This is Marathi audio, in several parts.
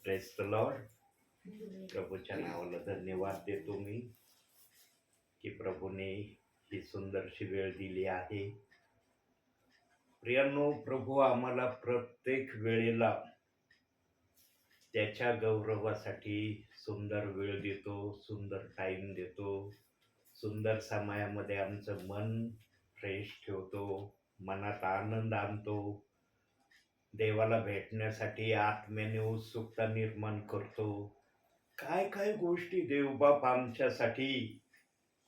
Praise the Lord. प्रभूच्या नावाला धन्यवाद देतो मी की प्रभूने ही सुंदरशी वेळ दिली आहे. प्रियांनो, प्रभू आम्हाला प्रत्येक वेळेला त्याच्या गौरवासाठी सुंदर वेळ देतो, सुंदर टाईम देतो, सुंदर समयामध्ये आमचं मन फ्रेश ठेवतो, मनात आनंद आणतो, देवाला भेटण्यासाठी आत्म्याने उत्सुकता निर्माण करतो. काय काय गोष्टी देवबाप आमच्यासाठी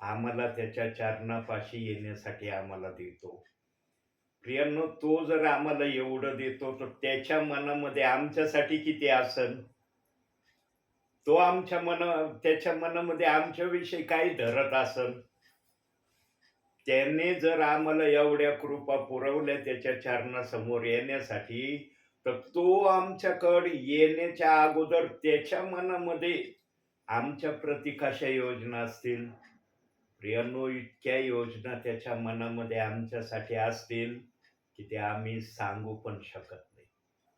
आम्हाला त्याच्या चरणापाशी येण्यासाठी आम्हाला देतो. प्रियांनो, तो जर आम्हाला एवढं देतो तर त्याच्या मनामध्ये आमच्यासाठी किती असन, तो त्याच्या मनामध्ये आमच्याविषयी काही धरत असन. त्याने जर आम्हाला एवढ्या कृपा पुरवल्या त्याच्या चरणासमोर येण्यासाठी, तर तो आमच्याकडे येण्याच्या अगोदर त्याच्या मनामध्ये आमच्या प्रति कशा योजना असतील. प्रियांनो, इतक्या योजना त्याच्या मनामध्ये आमच्यासाठी असतील की ते आम्ही सांगू पण शकत नाही.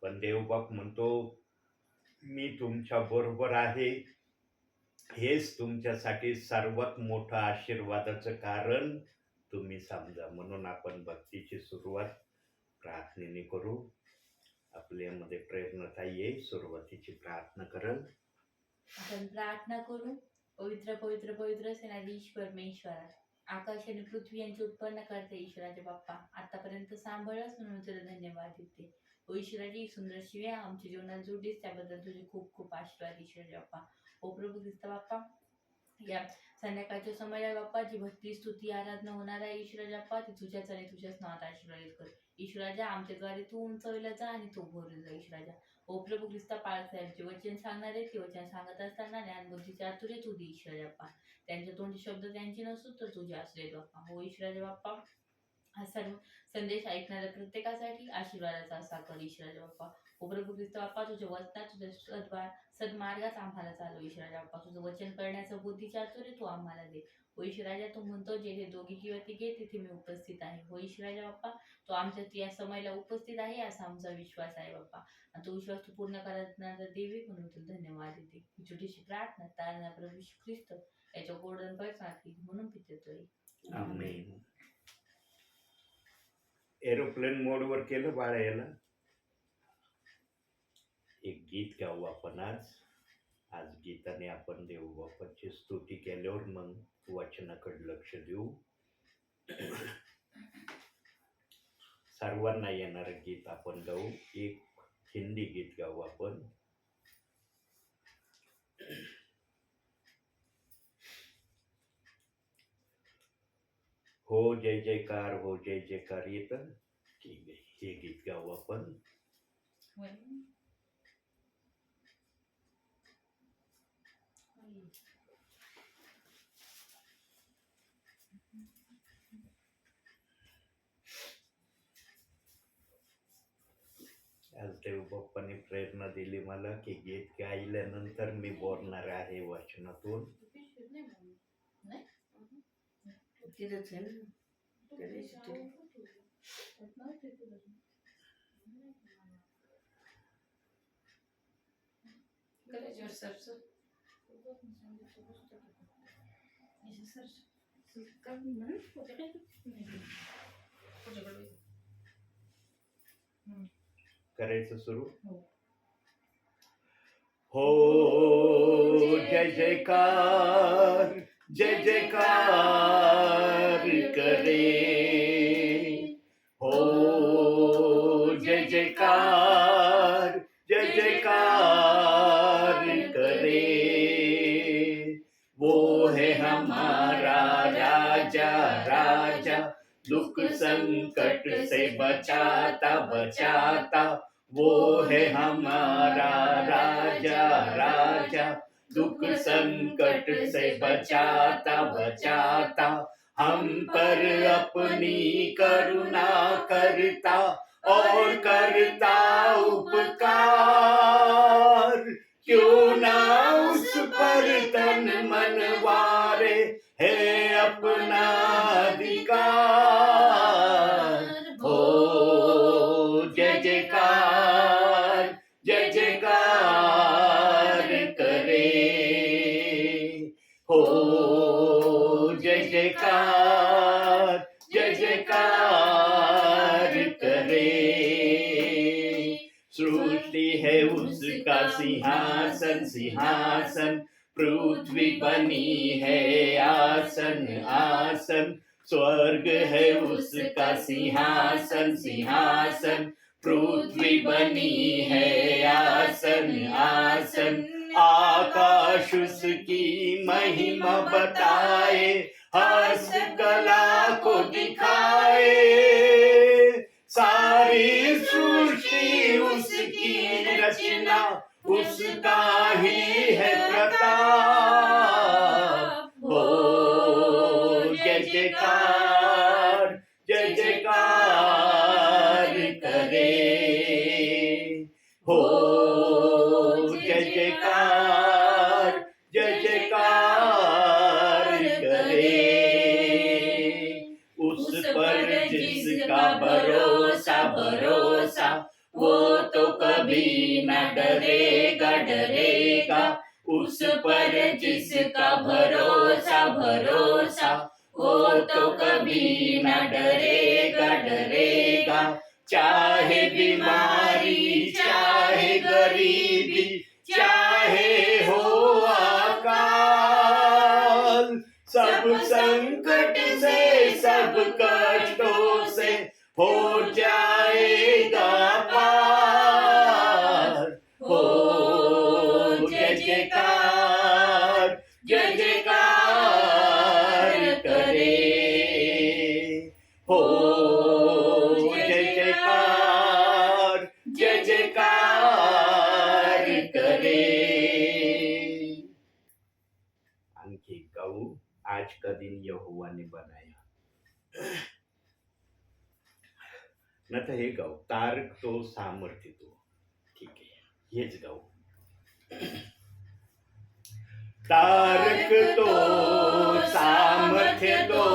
पण देवबाप म्हणतो, मी तुमच्या बरोबर आहे. हेच तुमच्यासाठी सर्वात मोठं आशीर्वादाचं कारण तुम्ही समजा. म्हणून आपण भक्तीची सुरुवात प्रार्थनेने करू. आपल्यामध्ये प्रेरणाताई येईल, सुरुवातीची प्रार्थना करल. आपण प्रार्थना करू. पवित्र पवित्र पवित्र सेनाधीश परमेश्वरा, आकाश आणि पृथ्वी यांचे उत्पन्न करते ईश्वराचे बाप्पा, आतापर्यंत सांभाळच म्हणून तुला धन्यवाद देते. ओ ईश्वराची सुंदर शिव्या आमच्या जीवनात जोडलीस, त्याबद्दल तुझे खूप खूप आशीर्वाद ईश्वराचे बाप्पा. ओ प्रभू ख्रिस्त बाप्पा, या संध्याकाळच्या समयाला बाप्पा जी भक्ती स्तुती आराधना होणार आहे ईश्वराच्या बाप्पा, ती तुझ्याच आणि तुझ्याच नावात आशीर्वादित कर ईश्वराच्या. आमच्याद्वारे तू उंचवला जा आणि तू भरला जा ईश्वराच्या. ओ प्रभू ख्रिस्ता, पाळसाहेबचे वचन सांगणार आहे, ते वचन सांगत असताना ज्ञानबुद्धीचे आतुरे तू दे ईश्वराच्या बाप्पा. त्यांच्या तोंडी शब्द त्यांची नसू तर तुझे असू देत बाप्पा. हो ईश्वराच्या बाप्पा, हा सर्व संदेश ऐकणाऱ्या प्रत्येकासाठी आशीर्वादाचा असा कर ईश्वराच्या बाप्पा. ओ प्रभू ख्रिस्त बाप्पा, तुझ्या वचनात तुझ्या सद्मार्गात आम्हाला चालव ईश्वराच्या बाप्पा. तुझं वचन करण्याचं बुद्धीच्या आतुरे तू आम्हाला दे. हो ईश्वराच्या, तू म्हणतो जेथे दोघी किंवा तिघे तिथे मी उपस्थित आहे. हो ईश्वराच्या बाप्पा, तो आमच्यात या समयाला उपस्थित आहे असा आमचा विश्वास आहे बाप्पा. आणि तो विश्वास तू पूर्ण करणारा देवी म्हणून तुला धन्यवाद देते. ही छोटीशी प्रार्थना तारणा प्रभू ख्रिस्त याच्या गोडन पैसा म्हणून पितोय. आमेन. एरोप्लेन मोडवर केलं बाळा याला. एक गीत गाऊ आपण आज गीताने आपण देवबापाची स्तुती केल्यावर मग वचनाकडे लक्ष देऊ. सर्वांना येणारं गीत आपण गाऊ. एक हिंदी गीत गाऊ आपण. हो जय जयकार, हो जय जयकार येतं. ठीक आहे, हे गीत गाऊ आपण. आज देवबाप्पाने प्रेरणा दिली मला की गीत गायल्यानंतर मी बोलणार आहे वचनातून. करायचं सुरू. हो जय जयकार, जय जयकार करे. हो जय जयकार, जय जयकार करे. वो है हमारा राजा राजा, दुख संकट से बचाता बचाता. वो है हमारा राजा राजा, दुख संकट से बचाता बचाता. हम पर अपनी करुणा करता और करता उपकार. क्यों ना उस पर तन मन वारे, है अपना अधिकार. हो जय जयकार, जय जयकार सृष्टि है उसका सिंहासन सिंहासन, पृथ्वी बनी है आसन आसन, स्वर्ग है उसका सिंहासन सिंहासन, पृथ्वी बनी है आसन आसन, आकाश उसकी महिमा बताए, हस्तकला को दिखाए, सारी सृष्टि उसकी रचना, उसका ही है प्रताप। हो जय जयकार, जय जयकार करे, हो जय जयकार, जय जयकार करे, उस पर जिसका भरोसा भरोसा, वो तो कभी न डरेगा डरेगा, उस पर जिसका भरोसा भरोसा, वो तो कभी न डरेगा डरेगा, चाहे बीमारी चाहे गरीबी चाहे हो अकाल, सब संकट से सब कष्टों से हो जाएगा पार। हो जय जयकार, जय जयकार करे, हो जय जयकार, जय जयकार करे। आणखी एक गाऊ, आज का दिन यहोवाने बनाया। न तर हे गाऊ, तारक तो सामर्थ्य तो, ठीक आहे, हेच गाऊ। तारक तो सामर्थ्य तो,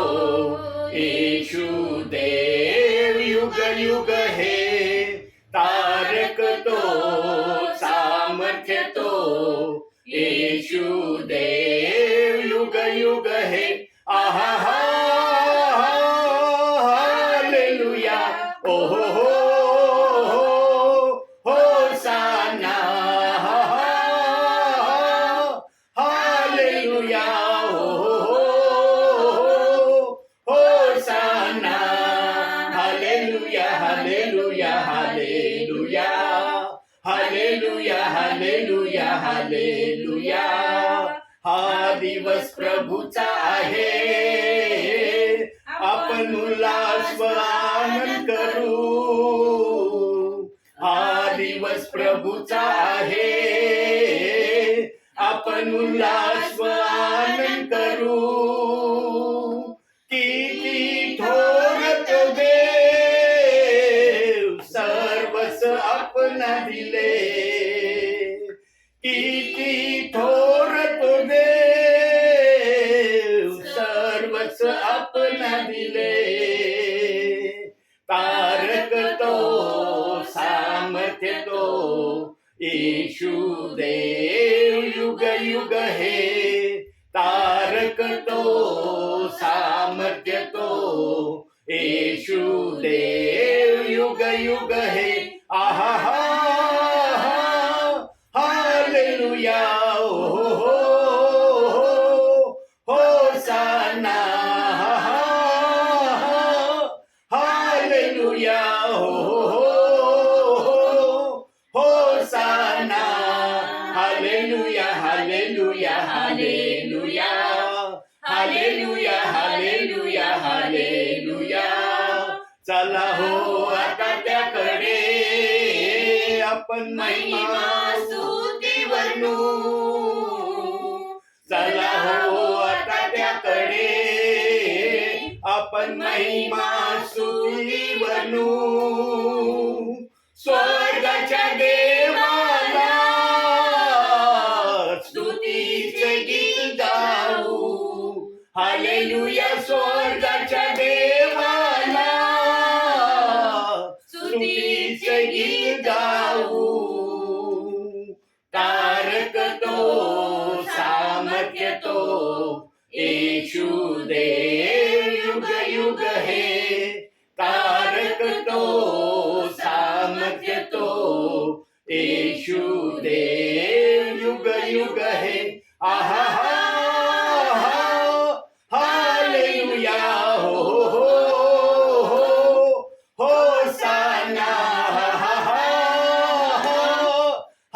येशू देव युग युग है, तारक तो सामर्थ्य तो, येशू देव युग युग है। आहा हा हालेलुया, ओ हो होसाना, हालेलुया, ओ होसाना, हालेलुया हालेलुया हालेलुया, हालेलुया हालेलुया हालेलुया, हा दिवस प्रभूचा आहे, आपण उल्हास व आनंद करू, हा दिवस प्रभूचा आहे, आपण उल्हास व आनंद करू, किती थोर तो देव सर्वच आपणा दिले, किती थोर तो देव सर्वच आपणा दिले, तारक तो सामर्थ्य तो, येशू देव युग युग है, तारक तो सामर्थ्य तो, येशू देव युग युग है। आहा हा हालेलुया, ओ होसाना, हालेलुया, ओ होसाना, हालेलुया हालेलुया हालेलुया, हालेलुया हालेलुया हालेलुया, चला हो आता त्याकडे आपण महिमा स्तुती वर्णू, चला हो आता त्याकडे आपण महिमा स्तुती वर्णू, स्वर्गाच्या देवाला स्तुतीचे गीत गाऊ, हालेलुया, स्वर्गाच्या देवाला स्तुतीचे गीत गाऊ, तारक तो सामर्थ्य तो, येशू देव युग युग है, तारक तो सामर्थ्य तो, येशू देव युग युग हे आहा हा हालेलुया हो हो हो होसाना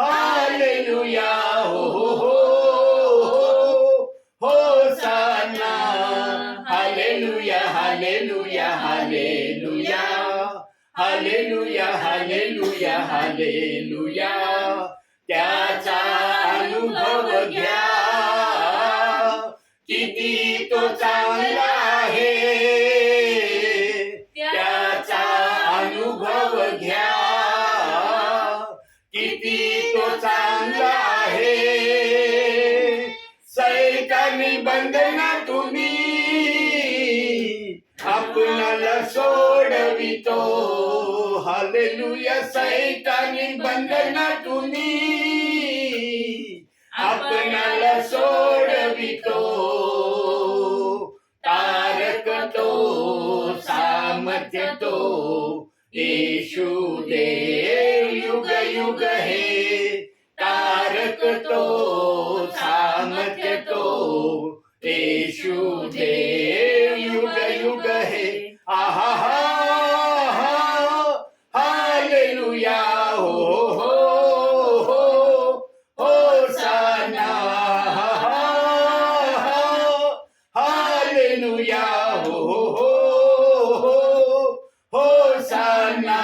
हालेलुया हो हो होसाना हालेलुया हालेलुया हालेलुया हालेलुया हालेलुया हालेलुया त्याचा अनुभव घ्या किती तो चांगला आहे त्याचा अनुभव घ्या किती तो चांगला आहे सैतानी बंधना तुम्ही आपणाला सोडवितो हालेलुया सैतानी बंधना तुम्ही आपणाला सोडवितो तारक तो सामर्थ्य तो येशू देव युग युग हे तारक तो सामर्थ्य तो येशू देव युग युग हे आहा हालेलुया हो हो होसाना हालेलुया हो होसाना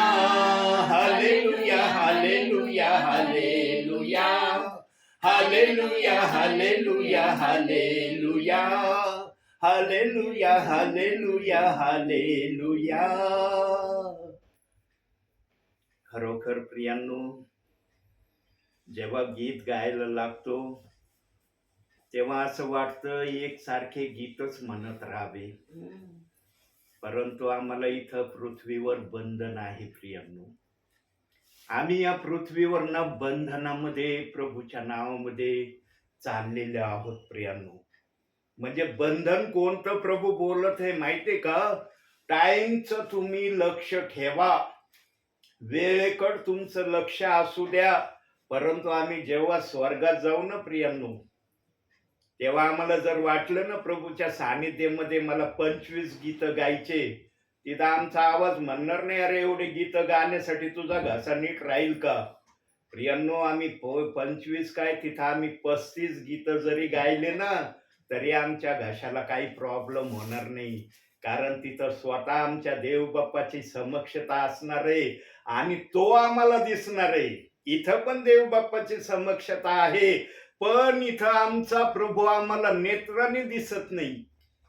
हालेलुया हालेलुया हालेलुया हालेलुया हालेलुया हालेलुया हालेलुया हालेलुया हालेलुया खरोखर प्रियांनो जेव्हा गीत गायला लागतो तेव्हा असं वाटतं एकसारखे गीतच म्हणत राहावे परंतु आम्हाला इथं पृथ्वीवर बंधन आहे प्रियांनो आम्ही या पृथ्वीवर न बंधनामध्ये प्रभूच्या नावामध्ये चाललेले आहोत प्रियांनो म्हणजे बंधन कोणतं प्रभू बोलत आहे माहितीये का टाइमचं तुम्ही लक्ष ठेवा वेळेकडे तुमचं लक्ष असू द्या परंतु आम्ही जेव्हा स्वर्गात जाऊ ना प्रियांनो तेव्हा आम्हाला जर वाटलं ना प्रभूच्या सानिध्यामध्ये मला 25 गीतं गायचे तिथं आमचा आवाज म्हणणार नाही अरे एवढे गीतं गाण्यासाठी तुझा घसा नीट राहील का प्रियांनो आम्ही 25 काय तिथं आम्ही 35 गीतं जरी गायले ना तरी आमच्या घशाला काही प्रॉब्लेम होणार नाही कारण तिथं स्वतः आमच्या देव बाप्पाची समक्षता असणार आहे आणि तो आम्हाला दिसणार आहे इथं पण देव बाप्पाची समक्षता आहे पण इथं आमचा प्रभू आम्हाला नेत्राने दिसत नाही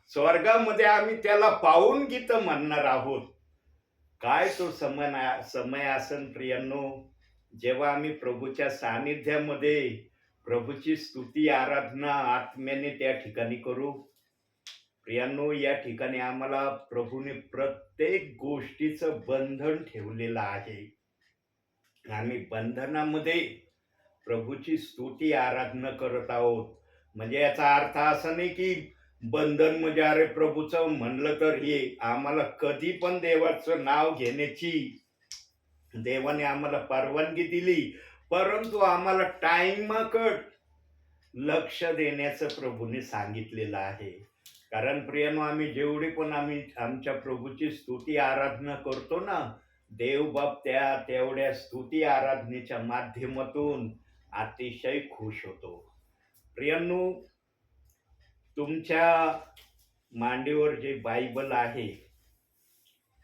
स्वर्गामध्ये आम्ही त्याला पाहून गीत म्हणणार आहोत काय तो समय असन प्रियांनो जेव्हा आम्ही प्रभूच्या सानिध्यामध्ये प्रभूची स्तुती आराधना आत्म्याने त्या ठिकाणी करू प्रियांनो या ठिकाणी आम्हाला प्रभूने प्रत्येक गोष्टीचं बंधन ठेवलेलं आहे आम्ही बंधनामध्ये प्रभूची स्तुती आराधना करत आहोत म्हणजे याचा अर्थ असा नाही की बंधन म्हणजे अरे प्रभूचं म्हणलं तर हे आम्हाला कधी पण देवाचं नाव घेण्याची देवाने आम्हाला परवानगी दिली परंतु आम्हाला टाइमाकडे लक्ष देण्याचं प्रभूने सांगितलेलं आहे कारण प्रियांनो आम्ही जेवढी पण आम्ही आमच्या प्रभूची स्तुती आराधना करतो ना देव बाप तेवढ्या स्तुती आराधनेच्या माध्यमातून अतिशय खुश होतो प्रियांनो तुमच्या मांडीवर जे बायबल आहे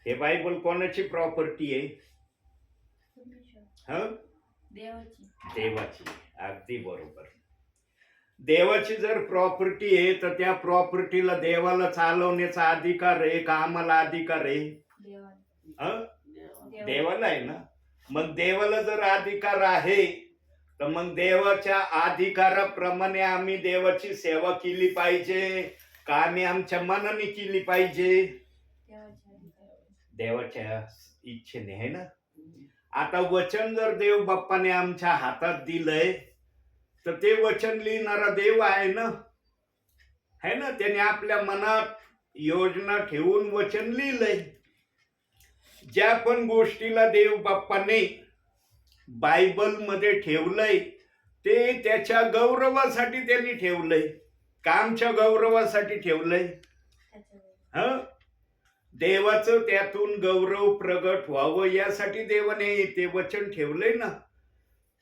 हे बायबल कोणाची प्रॉपर्टी आहे देवाची अगदी बरोबर देवाची जर प्रॉपर्टी आहे तर त्या प्रॉपर्टीला देवाला चालवण्याचा अधिकार आहे का आम्हाला अधिकार आहे देवाला आहे ना मग देवाला जर अधिकार आहे तर मग देवाच्या अधिकाराप्रमाणे आम्ही देवाची सेवा केली पाहिजे का आम्ही आमच्या मनाने केली पाहिजे देवाच्या इच्छेने आहे ना आता वचन जर देव बाप्पाने आमच्या हातात दिलंय तर ते वचन लिहिणारा देव आहे ना त्याने आपल्या मनात योजना ठेवून वचन लिहिलंय ज्या पण गोष्टीला देव बाप्पाने बायबलमध्ये ठेवलंय ते त्याच्या गौरवासाठी त्यांनी ठेवलंय का आमच्या गौरवासाठी ठेवलंय? ह देवाचं त्यातून गौरव प्रगट व्हावं यासाठी देवाने ते वचन ठेवलंय ना.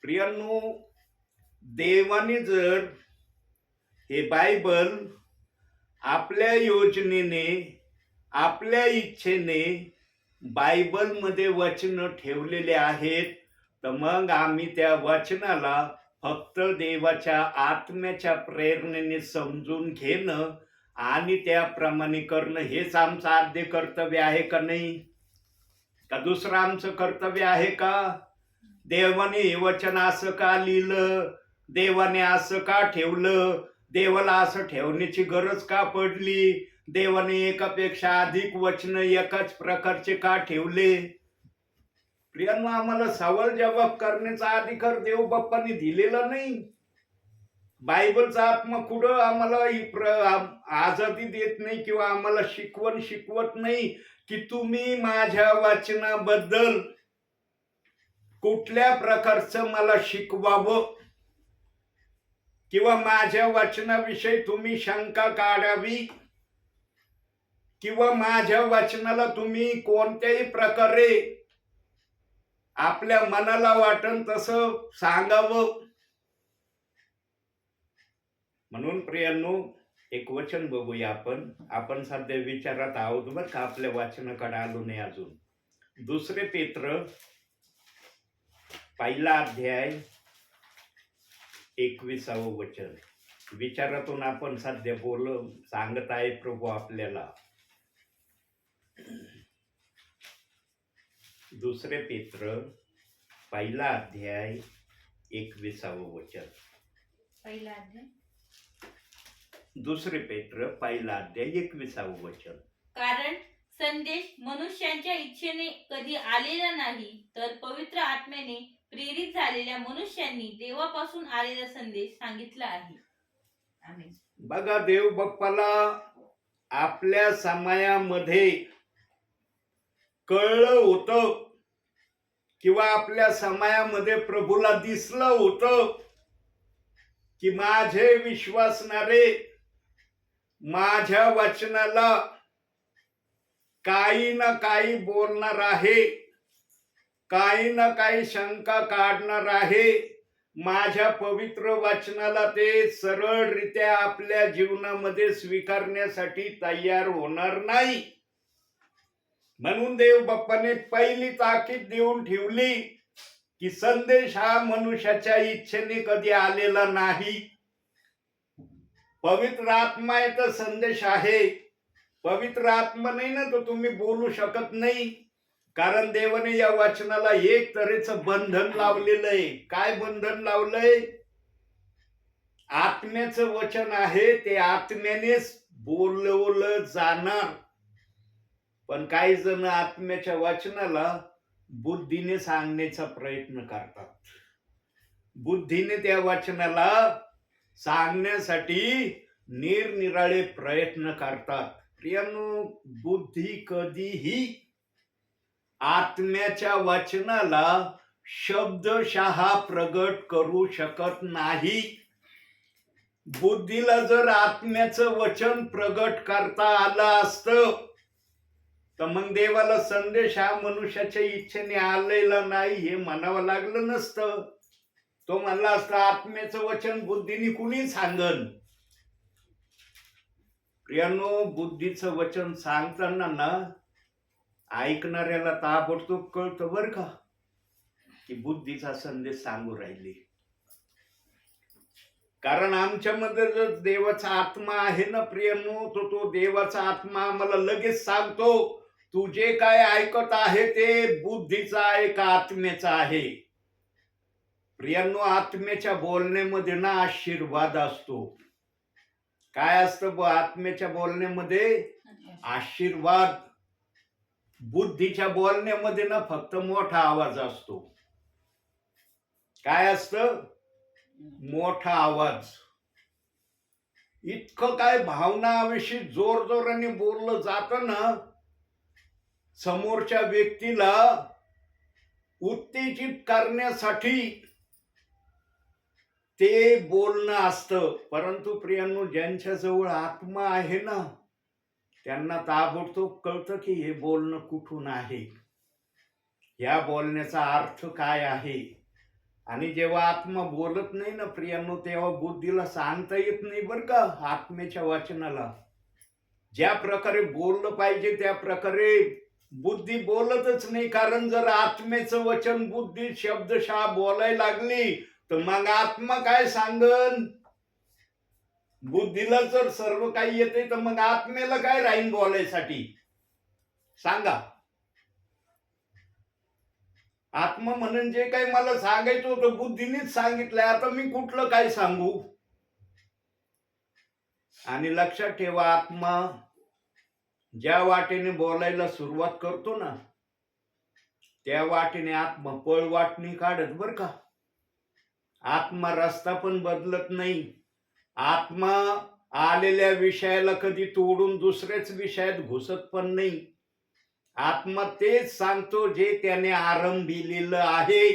प्रियांनो, देवाने जर हे बायबल आपल्या योजनेने आपल्या इच्छेने बायबलमध्ये वचन ठेवलेले आहेत, तर मग आम्ही त्या वचनाला फक्त देवाच्या आत्म्याच्या प्रेरणेने समजून घेणं आणि त्याप्रमाणे करणं हेच आमचं आद्य कर्तव्य आहे का नाही? का दुसरं आमचं कर्तव्य आहे का? देवाने हे वचन असं का लिहिलं, देवाने असं का ठेवलं, देवाला असं ठेवण्याची गरज का पडली, देवाने एकापेक्षा अधिक वचन एकाच प्रकारचे का ठेवले? प्रियांनो, आम्हाला सवाल जवाब करण्याचा अधिकार देव बाप्पाने दिलेला नाही. बायबलचा आत्मा कुठं आम्हाला आजादी देत नाही किंवा आम्हाला शिकवत नाही की तुम्ही माझ्या वाचनाबद्दल कुठल्या प्रकारचं मला शिकवावं किंवा माझ्या वाचनाविषयी तुम्ही शंका काढावी किंवा माझ्या वाचनाला तुम्ही कोणत्याही प्रकारे आपल्या मनाला वाटन तसं सांगावं. म्हणून प्रियांनो, एक वचन बघूया आपण सध्या विचारात आहोत बरं का, आपल्या वाचनाकडे आलो नाही अजून. 2 पेत्र 1 अध्याय 21 वचन. विचारातून आपण सध्या सांगत आहे प्रभू आपल्याला. 2 पेत्र 1 अध्याय 21 वचन. 2 पेत्र 1 अध्याय 21 वचन. कारण संदेश मनुष्यांच्या इच्छेने कधी आलेला नाही, तर पवित्र आत्म्याने प्रेरित झालेल्या मनुष्यांनी देवापासून आलेला संदेश सांगितला आहे. आमेन. बघा, देव बाप्पाला आपल्या समयामध्ये कळलं होतं किंवा आपल्या समयामध्ये प्रभूला दिसलं होतं की माझे विश्वासणारे माझ्या वचनाला काही ना काही बोलणार आहे, काही ना काही शंका काढणार आहे. माझ्या पवित्र वचनाला ते सरळरित्या आपल्या जीवनामध्ये स्वीकारण्यासाठी तयार होणार नाही. म्हणून देव बाप्पाने पहिली ताकीद देऊन ठेवली की संदेश हा मनुष्याच्या इच्छेने कधी आलेला नाही. पवित्र आत्मा आहे तर संदेश आहे. पवित्र आत्मा नाही ना तर तुम्ही बोलू शकत नाही. कारण देवाने या वचनाला एक तऱ्हेचं बंधन लावलेलं आहे. काय बंधन लावलंय? आत्म्याचं वचन आहे, ते आत्म्यानेच बोलवलं जाणार. पण काही जण आत्म्याच्या वचनाला बुद्धीने सांगण्याचा प्रयत्न करतात. बुद्धीने त्या वचनाला सांगण्यासाठी निरनिराळे प्रयत्न करतात. प्रियांनो, बुद्धी कधीही आत्म्याच्या वचनाला शब्दशः प्रगट करू शकत नाही. बुद्धीला जर आत्म्याचं वचन प्रगट करता आलं असतं तर मग देवाला संदेश हा मनुष्याच्या इच्छेने आलेला नाही हे म्हणावं लागलं नसतं. तो म्हणला असता आत्म्याचं वचन बुद्धीने कुणी सांगन. प्रियांनो, बुद्धीचं वचन सांगताना ना ऐकणाऱ्याला ताबडतोब कळतं बर का की बुद्धीचा संदेश सांगू राहिली. कारण आमच्यामध्ये जर देवाचा आत्मा आहे ना प्रियांनो, तो देवाचा आत्मा आम्हाला लगेच सांगतो तू जे काय ऐकत आहे ते बुद्धीचा आहे का आत्म्याचा आहे. प्रियांनो, आत्म्याच्या बोलण्यामध्ये ना आशीर्वाद असतो. काय असतं आत्म्याच्या बोलण्यामध्ये? आशीर्वाद. बुद्धीच्या बोलण्यामध्ये ना फक्त मोठा आवाज असतो. काय असतं? मोठा आवाज. इतकं काय भावनाविषयी जोर जोराने बोललं जातं ना, समोरच्या व्यक्तीला उत्तेजित करण्यासाठी ते बोलणं असतं. परंतु प्रियांनो, ज्यांच्याजवळ आत्मा आहे ना, त्यांना ताबडतोब कळतं की हे बोलणं कुठून आहे, या बोलण्याचा अर्थ काय आहे. आणि जेव्हा आत्मा बोलत नाही ना प्रियांनो, तेव्हा बुद्धीला सांगता येत नाही बरं का आत्मेच्या वचनाला. ज्या प्रकारे बोललं पाहिजे त्या प्रकारे बुद्धी बोलतच नाही. कारण जर आत्मेचं वचन बुद्धी शब्दशः बोलायला लागली तर मग आत्मा काय सांगन. बुद्धीला जर सर्व काही येते तर मग आत्मेला काय राहीन बोलायसाठी, सांगा. आत्मा म्हणून जे काही मला सांगायचं होतं बुद्धीनेच सांगितलंय, आता मी कुठलं काय सांगू. आणि लक्षात ठेवा, आत्मा ज्या वाटेने बोलायला सुरुवात करतो ना, त्या वाटेने आत्मा पळवाटणी काढत बर का. आत्मा रस्ता पण बदलत नाही. आत्मा आलेल्या विषयाला कधी तोडून दुसऱ्याच विषयात घुसत पण नाही. आत्मा तेच सांगतो जे त्याने आरंभिलेलं आहे.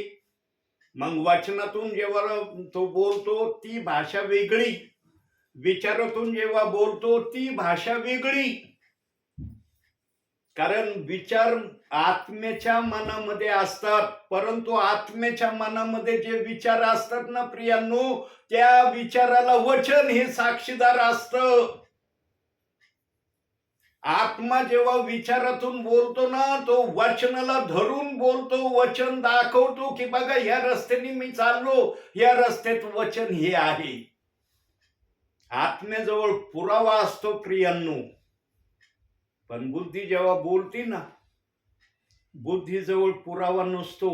मग वचनातून जेव्हा तो बोलतो ती भाषा वेगळी, विचारातून जेव्हा बोलतो ती भाषा वेगळी. कारण विचार आत्म्याच्या मनामध्ये असतात, परंतु आत्म्याच्या मनामध्ये जे विचार असतात ना प्रियांनो, त्या विचाराला वचन हे साक्षीदार असतं. आत्मा जेव्हा विचारातून बोलतो ना, तो वचनाला धरून बोलतो, वचन दाखवतो की बघा या रस्त्याने मी चाललो, या रस्त्यात वचन हे आहे. आत्म्याजवळ पुरावा असतो प्रियांनो. पण बुद्धी जेव्हा बोलते ना, बुद्धीजवळ पुरावा नसतो.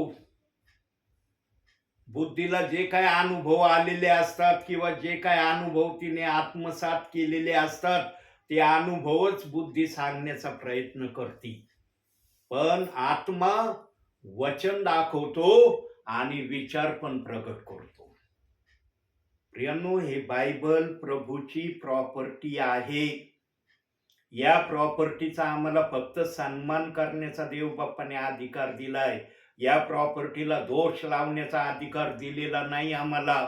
बुद्धीला जे काय अनुभव आलेले असतात किंवा जे काय अनुभव तिने आत्मसात केलेले असतात ते अनुभवच बुद्धी सांगण्याचा प्रयत्न करते. पण आत्मा वचन दाखवतो आणि विचार पण प्रगट करतो. प्रियांनो, हे बायबल प्रभूची प्रॉपर्टी आहे. या प्रॉपर्टीचा आम्हाला फक्त सन्मान करण्याचा देव बाप्पाने अधिकार दिलाय. या प्रॉपर्टीला दोष लावण्याचा अधिकार दिलेला नाही आम्हाला.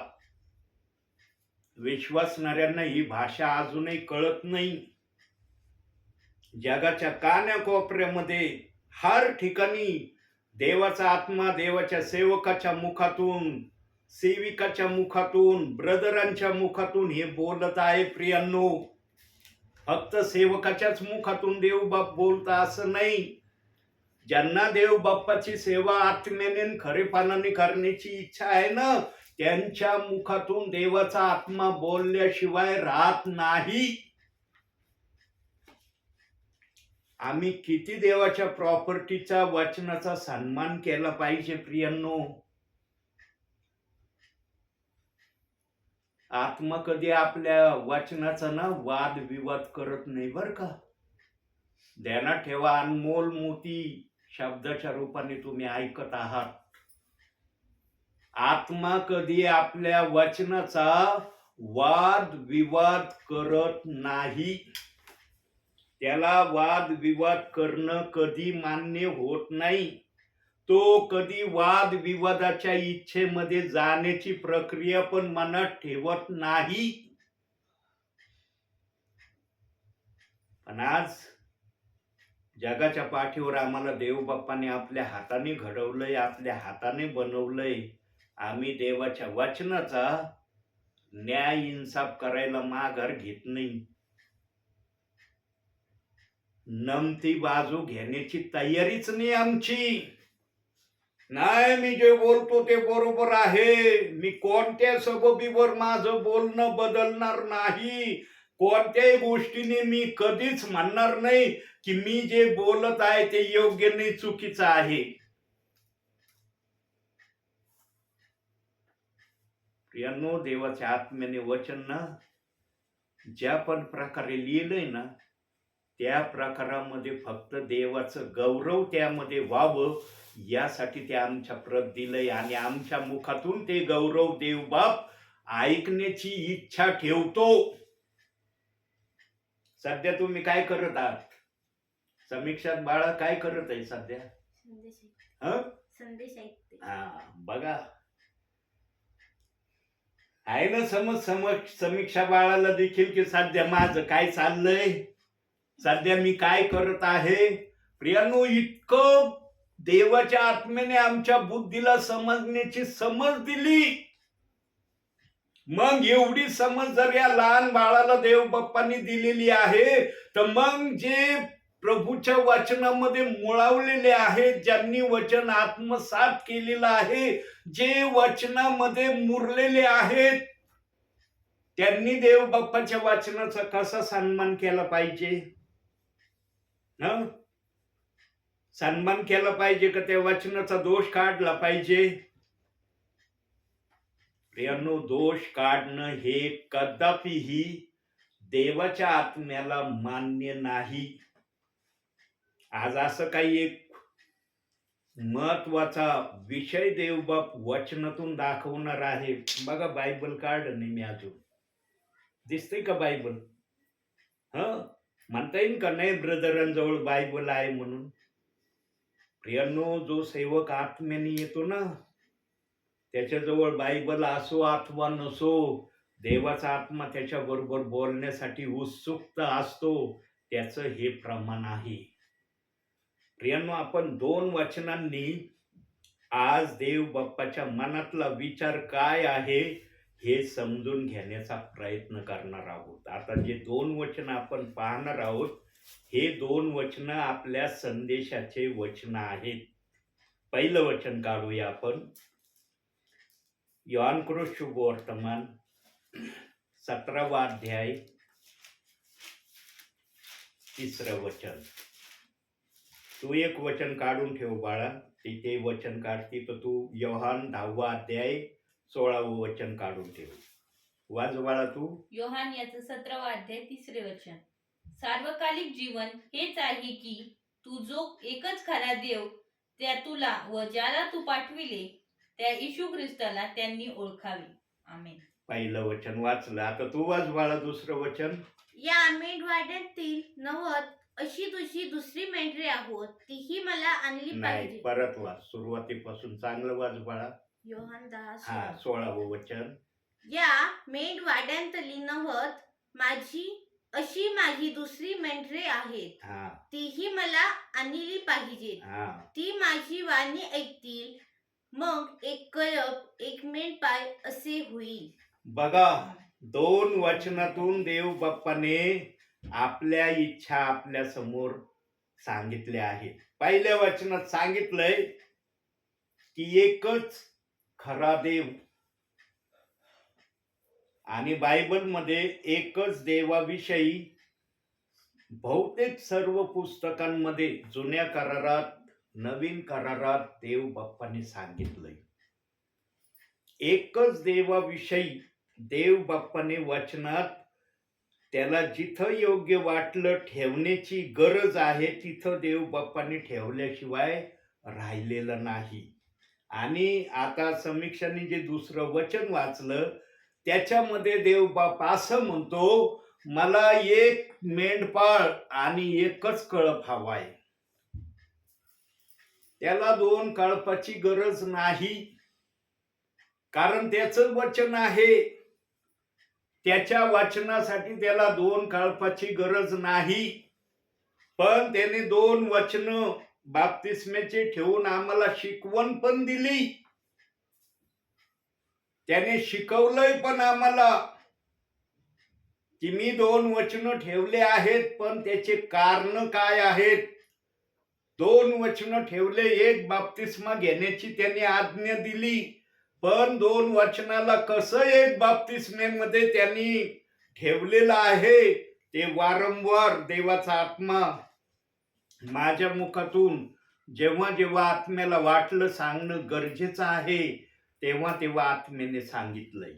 विश्वासणाऱ्यांना ही भाषा अजूनही कळत नाही. जगाच्या कानाकोपऱ्यामध्ये हर ठिकाणी देवाचा आत्मा देवाच्या सेवकाच्या मुखातून, सेविकाच्या मुखातून, ब्रदरांच्या मुखातून हे बोलत आहे. प्रियांनो, फक्त सेवकाच्याच मुखातून देव बाप बोलता असं नाही. ज्यांना देव बाप्पाची सेवा आत्म्याने खरेपणाने करण्याची इच्छा आहे ना, त्यांच्या मुखातून देवाचा आत्मा बोलल्याशिवाय राहत नाही. आम्ही किती देवाच्या प्रॉपर्टीचा, वचनाचा सन्मान केला पाहिजे प्रियांनो. आत्मा कधी आपल्या वचनाचा ना वाद विवाद करत नाही बर का. ध्यानात ठेवा, अनमोल मोती शब्दाच्या रूपाने तुम्ही ऐकत आहात. आत्मा कधी आपल्या वचनाचा वाद विवाद करत नाही. त्याला वाद विवाद करणं कधी मान्य होत नाही. तो कधी वाद विवादाच्या इच्छेमध्ये जाण्याची प्रक्रिया पण मनात ठेवत नाही. पण आज जगाच्या पाठीवर आम्हाला देव बाप्पाने आपल्या हाताने घडवलंय, आपल्या हाताने बनवलंय. आम्ही देवाच्या वचनाचा न्याय इन्साफ करायला माघार घेत नाही. नमती बाजू घेण्याची तयारीच नाही आमची. नाही, मी जे बोलतो ते बरोबर आहे. मी कोणत्या सबबीवर माझं बोलणं बदलणार नाही. कोणत्याही गोष्टीने मी कधीच म्हणणार नाही की मी जे बोलत आहे ते योग्य नाही, चुकीचं आहे. प्रियांनो, देवाच्या आत्म्याने वचन ना ज्या पण प्रकारे लिहिलंय ना, त्या प्रकारामध्ये फक्त देवाचं गौरव त्यामध्ये व्हावं यासाठी ते आमच्या प्रत दिलंय. आणि आमच्या मुखातून ते गौरव देवबाप ऐकण्याची इच्छा ठेवतो. सध्या तुम्ही काय करत आहात? समीक्षात बाळा काय करत आहे सध्या? संदेश ऐकते. बघा आहे ना समीक्षा बाळाला देखील की सध्या माझं काय चाललंय, सध्या मी काय करत आहे. प्रियानो, इतकं देवाच्या आत्म्याने आमच्या बुद्धीला समजण्याची समज दिली. मग एवढी समज जर या लहान बाळाला देव बाप्पांनी दिलेली आहे, तर मग जे प्रभूच्या वचनामध्ये मुळावलेले आहेत, ज्यांनी वचन आत्मसात केलेलं आहे, जे वचनामध्ये मुरलेले आहेत, त्यांनी देव बाप्पाच्या वचनाचा कसा सन्मान केला पाहिजे? सन्मान केला पाहिजे का त्या वचनाचा दोष काढला पाहिजे? प्रियांनो, दोष काढणं हे कदापिही देवाच्या आत्म्याला मान्य नाही. आज असं काही एक महत्वाचा विषय देवबाप वचनातून दाखवणार आहे. बघा, बायबल काढलं नाही मी अजून. दिसतंय का बायबल? म्हणता येईल का नाही ब्रदरांजवळ बायबल आहे म्हणून? प्रियांनो, जो सेवक आत्म्याने येतो ना, त्याच्याजवळ बायबल असो अथवा नसो, देवाचा आत्मा त्याच्या बरोबर बोलण्यासाठी उत्सुक असतो. त्याचं हे प्रमाण आहे. प्रियांनो, आपण 2 वचनांनी आज देव बाप्पाच्या मनातला विचार काय आहे हे समजून घेण्याचा प्रयत्न करणार आहोत. आता जे 2 वचन आपण पाहणार आहोत, हे 2 वचन आपल्या संदेशाचे वचन आहेत. पहिलं वचन काढूया आपण. योहान शुभवर्तमान 17वा अध्याय 3रं वचन. तू एक वचन काढून ठेव बाळा. तिथे वचन काढती तर तू योहान 10वा अध्याय 16वं वचन काढून ठेव. वाच बाळा तू. योहान याचं 17वा अध्याय 3रे वचन. सार्वकालिक जीवन हेच आहे की तू जो एकच खरा देव त्या तुला व ज्याला तू पाठविले त्या येशू ख्रिस्ताला त्यांनी ओळखावे. आमेन. पहिलं वचन वाचलं. आता तू वाच बाळा 2रं वचन. या मेंढवाड्यातील 90 अशी तुझी दुसरी मेंढरे आहोत, तीही मला आणली नाही, पाहिजे. परत वाच, सुरुवातीपासून चांगलं वाच बाळा. योहान 10:16. 16वं वचन. या मेंढवाड्यांतली 90 अशी माझी दुसरी मेंढरे आहेत, तीही मला आणली पाहिजेत. ती माझी वाणी ऐकतील, मग एक कळप एक मेंढपाळ असे होईल. बघा, 2 वचनातून देव बाप्पाने आपल्या इच्छा आपल्या समोर सांगितल्या आहेत. पहिल्या वचनात सांगितलंय की एकच खरा देव, आणि बायबलमध्ये एकच देवाविषयी बहुतेक सर्व पुस्तकांमध्ये, जुन्या करारात नवीन करारात देव बाप्पाने सांगितलंय. एकच देवाविषयी देव बाप्पाने वचनात त्याला जिथं योग्य वाटलं ठेवण्याची गरज आहे तिथं देव बाप्पाने ठेवल्याशिवाय राहिलेलं नाही. आणि आता समीक्षाने जे 2रं वचन वाचलं त्याच्यामध्ये देव बाप असं म्हणतो, मला एक मेंढपाळ आणि एकच कळप हवाय. त्याला 2 कळपाची गरज नाही, कारण त्याचं वचन आहे. त्याच्या वचनासाठी त्याला 2 कळपाची गरज नाही. पण त्याने 2 वचन बाप्तिस्म्याचे ठेवून आम्हाला शिकवण पण दिली. त्याने शिकवलंय पण आम्हाला की मी 2 वचन ठेवले आहेत, पण त्याचे कारण काय आहेत. 2 वचन ठेवले. एक बाप्तिस्मा घेण्याची त्याने आज्ञा दिली, पण 2 वचनाला कसं एक बाप्तिस्मेमध्ये त्यांनी ठेवलेलं आहे ते वारंवार देवाचा आत्मा माझ्या मुखातून जेव्हा जेव्हा आत्म्याला वाटलं सांगणं गरजेचं आहे, तेव्हा तेव्हा आत्म्याने सांगितलंय.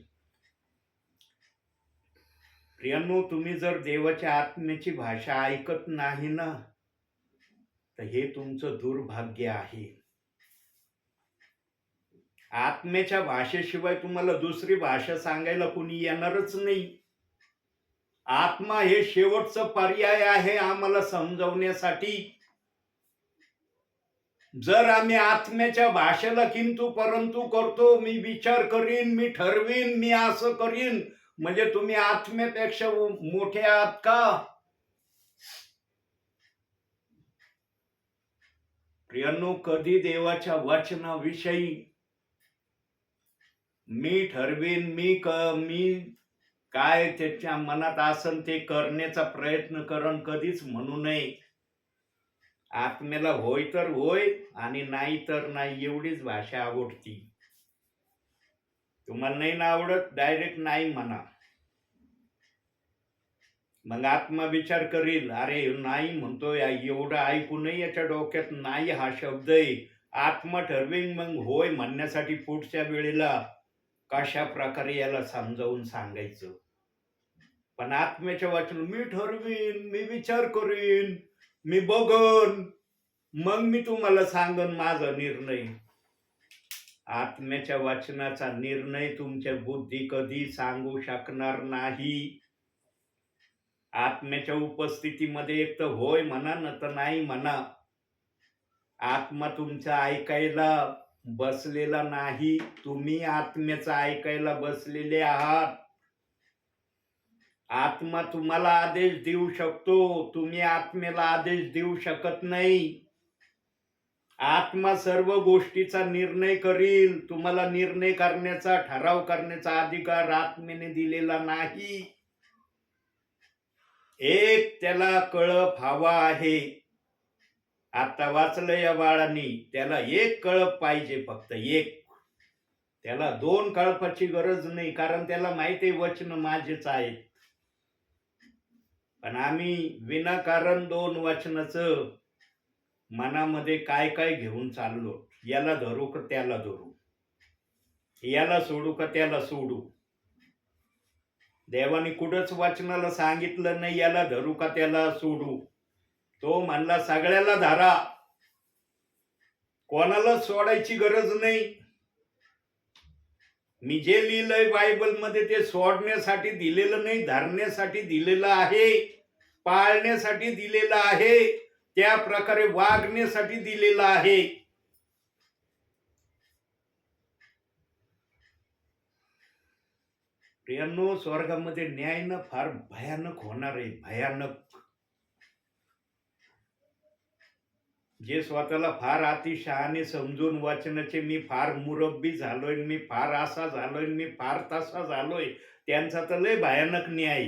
प्रियांनो, तुम्ही जर देवाच्या आत्म्याची भाषा ऐकत नाही ना, तर हे तुमचं दुर्भाग्य आहे. आत्म्याच्या भाषेशिवाय तुम्हाला दुसरी भाषा सांगायला कुणी येणारच नाही. आत्मा हे शेवटचं पर्याय आहे आम्हाला समजवण्यासाठी. जर आम्ही आत्म्याच्या भाषेला किंतु परंतु करतो, मी विचार करीन, मी ठरवीन, मी असं करीन, म्हणजे तुम्ही आत्म्यापेक्षा मोठे आहात का? प्रियांनो, कधी देवाच्या वचनाविषयी मी ठरवीन, मी काय त्याच्या मनात असन ते करण्याचा प्रयत्न करण कधीच म्हणू नये. आत्म्याला होय तर होय आणि नाही तर नाही, एवढीच भाषा आवडती. तुम्हाला नाही ना आवडत, डायरेक्ट नाही म्हणा. मग आत्मा विचार करील, अरे नाही म्हणतोय, एवढं ऐकूनही याच्या डोक्यात नाही हा शब्द आहे. आत्मा ठरवीन मग होय म्हणण्यासाठी पुढच्या वेळेला कशा प्रकारे याला समजावून सांगायचं. पण आत्म्याच्या वचन मी ठरवीन, मी विचार करीन, मी बघन, मग मी तुम्हाला सांगन माझा निर्णय. आत्म्याच्या वचनाचा निर्णय तुमच्या बुद्धी कधी सांगू शकणार नाही. आत्म्याच्या उपस्थितीमध्ये एक तर होय म्हणा न तर नाही म्हणा. आत्मा तुमचा ऐकायला बसलेला नाही, तुम्ही आत्म्याचं ऐकायला बसलेले आहात. आत्मा तुम्हाला आदेश देऊ शकतो, तुम्ही आत्म्याला आदेश देऊ शकत नाही. आत्मा सर्व गोष्टीचा निर्णय करील, तुम्हाला निर्णय करण्याचा, ठराव करण्याचा अधिकार आत्म्याने दिलेला नाही. एक त्याला कळप हवा आहे. आता वाचलं या बाळांनी, त्याला एक कळप पाहिजे, फक्त एक. त्याला 2 कळपाची गरज नाही, कारण त्याला माहिती आहे वचन माझेच आहेत. पण आम्ही विनाकारण 2 वचनाचं मनामध्ये काय काय घेऊन चाललो. याला धरू का त्याला धरू, याला सोडू का त्याला सोडू. देवाने कुठंच वचनाला सांगितलं नाही याला धरू का त्याला सोडू. तो म्हणला सगळ्याला धरा, कोणाला सोडायची गरज नाही. मी जे लिहिलंय बायबल मध्ये ते सोडण्यासाठी दिलेलं नाही, धरण्यासाठी दिलेलं आहे, पाळण्यासाठी दिलेलं आहे, त्या प्रकारे वागण्यासाठी दिलेलं आहे. प्रियांनो, स्वर्गामध्ये न्याय ना फार भयानक होणार आहे, भयानक. जे स्वतःला फार अतिशहाणे समजून वाचनाचे मी फार मुरब्बी झालोय, मी फार असा झालोय, मी फार तसा झालोय, त्यांचा तर लय भयानक न्याय.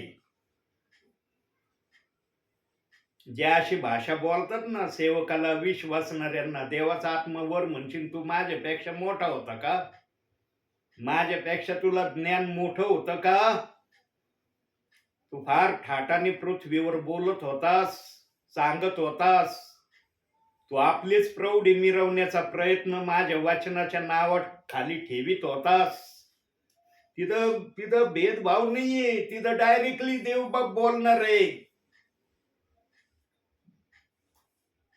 जे अशी भाषा बोलतात ना, सेवकाला विश्वासणाऱ्यांना देवाचा आत्मा वर म्हणशील तू माझ्यापेक्षा मोठा होता का, माझ्यापेक्षा तुला ज्ञान मोठं होतं का, तू फार ठाटाने पृथ्वीवर बोलत होतास, सांगत होतास, तू आपलीच प्रौढी मिरवण्याचा प्रयत्न माझ्या वचनाच्या नावात खाली ठेवीत होतास. तिथं भेदभाव नाहीये, तिथं डायरेक्टली देवबाप बोलणार आहे.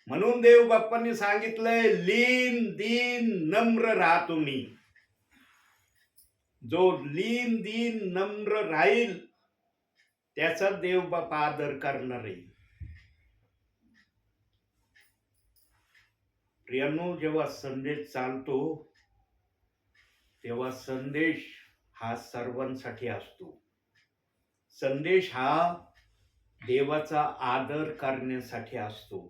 म्हणून देवबाप्पांनी सांगितलंय, लीन दीन नम्र राहा तुम्ही. जो लीन दीन नम्र राहील त्याचा देवबाप आदर करणार आहे. प्रियांनो, जेव्हा संदेश चालतो तेव्हा संदेश हा सर्वांसाठी असतो. संदेश हा देवाचा आदर करण्यासाठी असतो.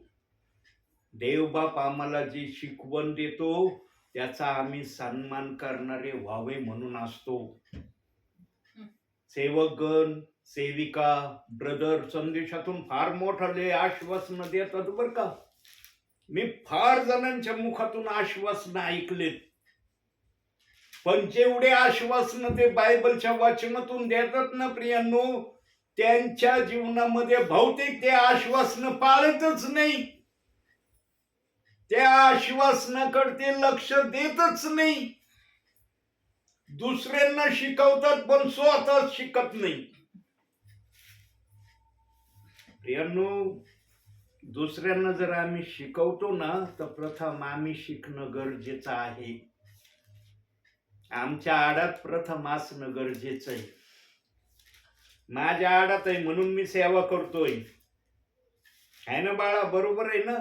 देवबाप आम्हाला जी शिकवण देतो त्याचा आम्ही सन्मान करणारे व्हावे म्हणून असतो. सेवकगण, सेविका, ब्रदर संदेशातून फार मोठाले आश्वासन देतात बर का. मी फार जणांच्या मुखातून आश्वासन ऐकलेत, पण जेवढे आश्वासन ते बायबलच्या वाचनातून देतात ना प्रियांनो, त्यांच्या जीवनामध्ये बहुतेक ते आश्वासन पाळतच नाही. त्या आश्वासनाकडे ते लक्ष देतच नाही. दुसऱ्यांना शिकवतात पण स्वतः शिकत नाही. प्रियांनो, दुसऱ्यांना जर आम्ही शिकवतो ना तर प्रथम आम्ही शिकणं गरजेचं आहे. आमच्या आडात प्रथम असणं गरजेचं आहे. माझ्या आडात आहे म्हणून मी सेवा करतोय, आहे ना बाळा, बरोबर आहे ना.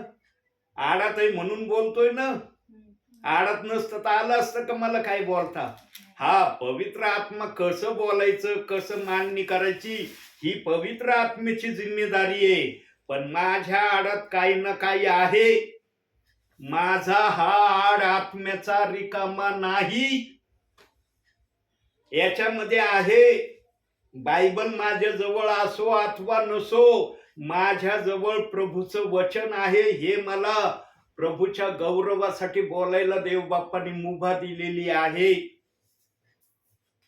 आडात आहे म्हणून बोलतोय ना. आडात नसतं तर आलं असतं का मला काय बोलता. हा पवित्र आत्मा कसं बोलायचं, कसं मांडणी करायची, ही पवित्र आत्म्याची जिम्मेदारी आहे. पण माझ्या आडात काही ना काही आहे. माझा हा आड आत्म्याचा रिकामा नाही, याच्यामध्ये आहे. बायबल माझ्या जवळ असो अथवा नसो, माझ्या जवळ प्रभूचं वचन आहे. हे मला प्रभूच्या गौरवासाठी बोलायला देव बाप्पाने मुभा दिलेली आहे.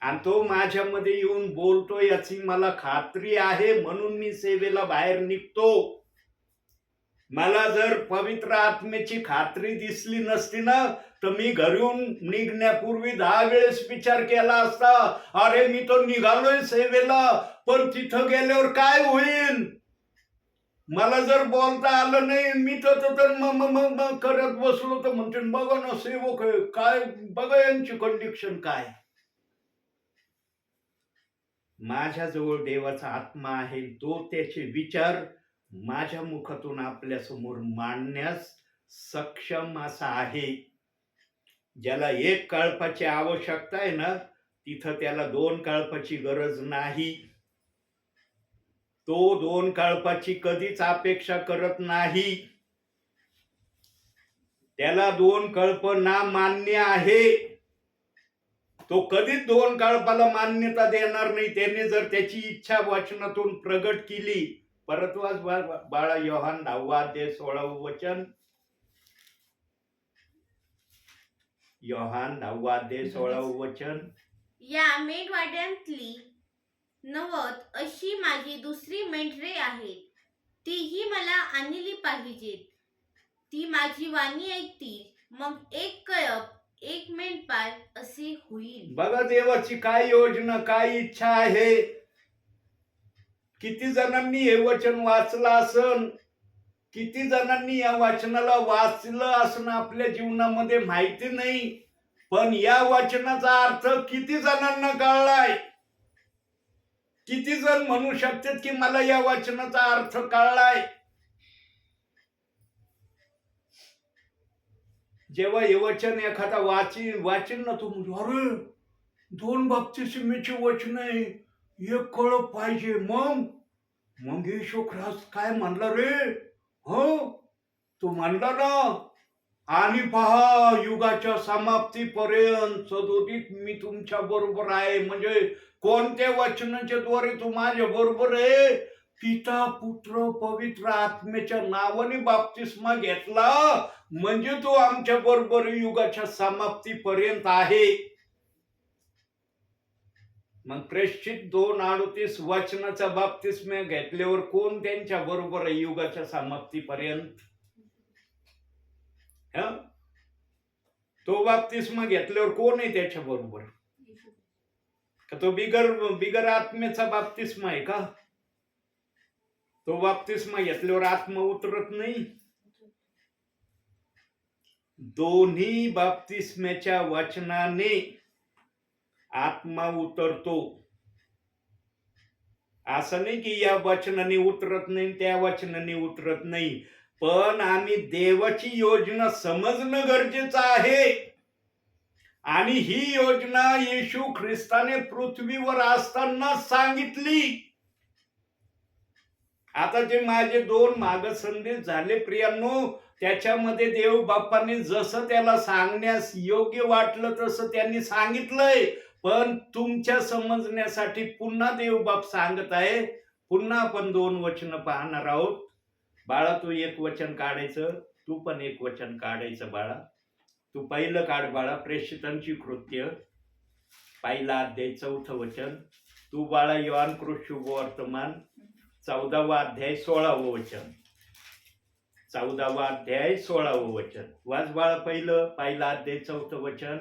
आणि तो माझ्यामध्ये येऊन बोलतो याची मला खात्री आहे, म्हणून मी सेवेला बाहेर निघतो. मला जर पवित्र आत्म्याची खात्री दिसली नसती ना, तर मी घरून निघण्यापूर्वी 10 वेळेस विचार केला असता, अरे मी तो निघालोय सेवेला, पण तिथं गेल्यावर काय होईल. मला जर बोलता आलं नाही, मी तर मग करत बसलो तर म्हणते बघा ना सेवक काय, बघा यांची कंडिशन काय. माझ्याजवळ देवाचा आत्मा आहे, तो त्याचे विचार माझ्या मुखातून आपल्या समोर मांडण्यास सक्षम असा आहे. ज्याला एक कळपाची आवश्यकता आहे ना, तिथं त्याला 2 कळपाची गरज नाही. तो 2 कळपाची कधीच अपेक्षा करत नाही. त्याला 2 कळप ना मान्य आहे. तो कधीच 2 कळपाला मान्यता देणार नाही. त्याने जर त्याची इच्छा वचनातून प्रगट केली. परत वाच बाळा, योहान 10 अध्याय 16 वचन. योहान 10 अध्याय 16 वचन. या मेंढवाड्यांतली 90 अशी माझी दुसरी मेंढरे आहेत, तीही मला आणली पाहिजेत. ती माझी वाणी ऐकतील, मग एक कळप एक मेंढपाळ असे होईल. बघा देवाची काय योजना, काय इच्छा आहे. किती जणांनी हे वचन वाचलं असन, किती जणांनी या वचनाला वाचलं असणं आपल्या जीवनामध्ये माहिती नाही. पण या वचनाचा अर्थ किती जणांना कळलाय. किती जण म्हणू शकतात की मला या वचनाचा अर्थ कळलाय. जेव्हा हे वचन एखादा वाचीन ना, तू अरे 2 बप्तिस्मेची वचन आहे, एक कळप पाहिजे. मग येशू ख्रिस्त काय म्हणला रे. हो तो म्हणला ना, आणि पहा युगाच्या समाप्तीपर्यंत सदोदित मी तुमच्या बरोबर आहे. म्हणजे कोणत्या वचनाच्या द्वारे तू माझ्या बरोबर आहे. पिता पुत्र पवित्र आत्म्याच्या नावाने बाप्तिस्मा घेतला म्हणजे तो आमच्या बरोबर युगाच्या समाप्तीपर्यंत आहे. मग प्रेषित 2:38 वचनाचा बाप्तिस्मा घेतल्यावर कोण त्यांच्या बरोबर आहे युगाच्या समाप्तीपर्यंत. तो बाप्तिस्मा घेतल्यावर कोण आहे त्याच्या बरोबर. का तो बिगर आत्म्याचा बाप्तिस्मा आहे का. तो बाप्तिस्मा घेतल्यावर आत्मा उतरत नाही. दोन्ही बाप्तिस्म्याच्या वचनाने आत्मा उतरतो. असं नाही की या वचनाने उतरत नाही त्या वचनाने उतरत नाही. पण आम्ही देवाची योजना समजणं गरजेचं आहे. आणि ही योजना येशू ख्रिस्ताने पृथ्वीवर असताना सांगितली. आता जे माझे 2 मागसंदेश झाले प्रियांनो, त्याच्यामध्ये देव बाप्पाने जसं त्याला सांगण्यास योग्य वाटलं तसं त्यांनी सांगितलंय. पण तुमच्या समजण्यासाठी पुन्हा देव बाप सांगत आहे. पुन्हा आपण 2 वचन पाहणार आहोत. बाळा तू एक वचन काढायचं, तू पण एक वचन काढायचं. बाळा तू पहिलं काढ बाळा. प्रेषितांची कृत्य 1 अध्याय 4 वचन. तू बाळा योहान कृत शुभवर्तमान 14 अध्याय 16 वचन. 14 अध्याय 16 वचन वाच बाळा. 1 अध्याय 4 वचन.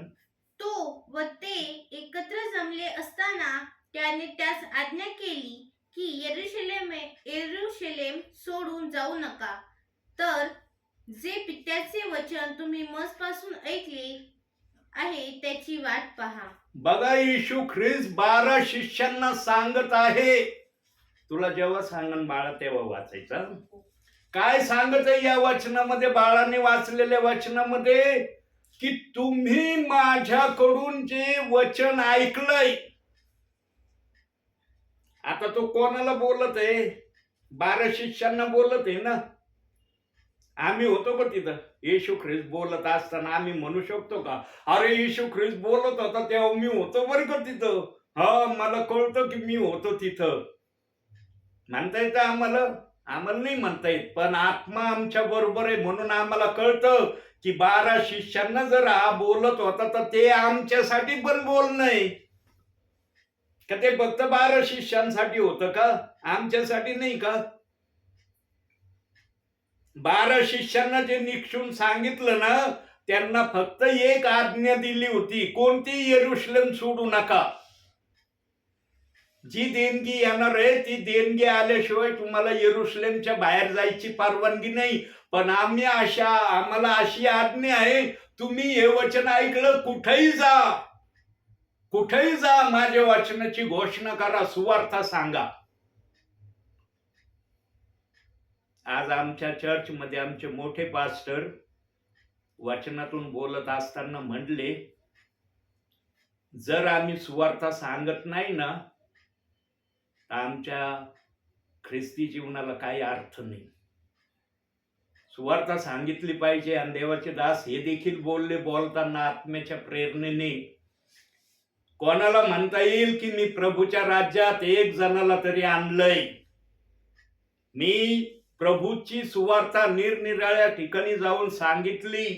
तो व ते एकत्र जमले असताना त्याने त्यास आज्ञा केली की यरूशलेम सोडून जाऊ नका, तर जे पित्याचे वचन तुम्ही मजपासून ऐकले आहे त्याची वाट पहा. बघा येशू ख्रिस्त 12 शिष्यांना सांगत आहे. तुला जेव्हा सांगन बाळा तेव्हा वाचायचं. काय सांगत आहे या वचनामध्ये, बाळाने वाचलेल्या वचनामध्ये, की तुम्ही माझ्याकडून जे वचन ऐकलंय. आता तो कोणाला बोलत आहे? 12 शिष्यांना बोलत आहे ना. आम्ही होतो का तिथं? येशू ख्रिस्त बोलत असताना आम्ही म्हणू शकतो का, अरे येशू ख्रिस्त बोलत होता तेव्हा मी होतो बरं का तिथं, हा मला कळतं की मी होतो तिथं? म्हणता येतं आम्हाला? आम्हाला नाही म्हणता येत. पण आत्मा आमच्या बरोबर आहे म्हणून आम्हाला कळतं की 12 शिष्यांना जर हा बोलत होता तर ते आमच्यासाठी पण बोलणं आहे का? ते फक्त 12 शिष्यांसाठी होतं का? आमच्यासाठी नाही का? 12 शिष्यांना जे निक्षून सांगितलं ना, त्यांना फक्त एक आज्ञा दिली होती. कोणती? यरुशलेम सोडू नका. जी देणगी येणार आहे ती देणगी आल्याशिवाय तुम्हाला यरुशलेमच्या बाहेर जायची परवानगी नाही. पण आम्हाला अशी आज्ञा आहे, तुम्ही हे वचन ऐकलं, कुठेही जा, कुठेही जा, माझ्या वचनाची घोषणा करा, सुवार्ता सांगा. आज आमच्या चर्चमध्ये आमचे मोठे पास्टर वचनातून बोलत असताना म्हणले, जर आम्ही सुवार्ता सांगत नाही ना, आमच्या ख्रिस्ती जीवनाला काही अर्थ नाही. सुवार्ता सांगितली पाहिजे. आणि देवाचे दास हे देखील बोलले बोलताना आत्म्याच्या प्रेरणेने, कोणाला म्हणता येईल की मी प्रभूच्या राज्यात एक जणाला तरी आणलंय? मी प्रभूची सुवार्ता निरनिराळ्या ठिकाणी जाऊन सांगितली.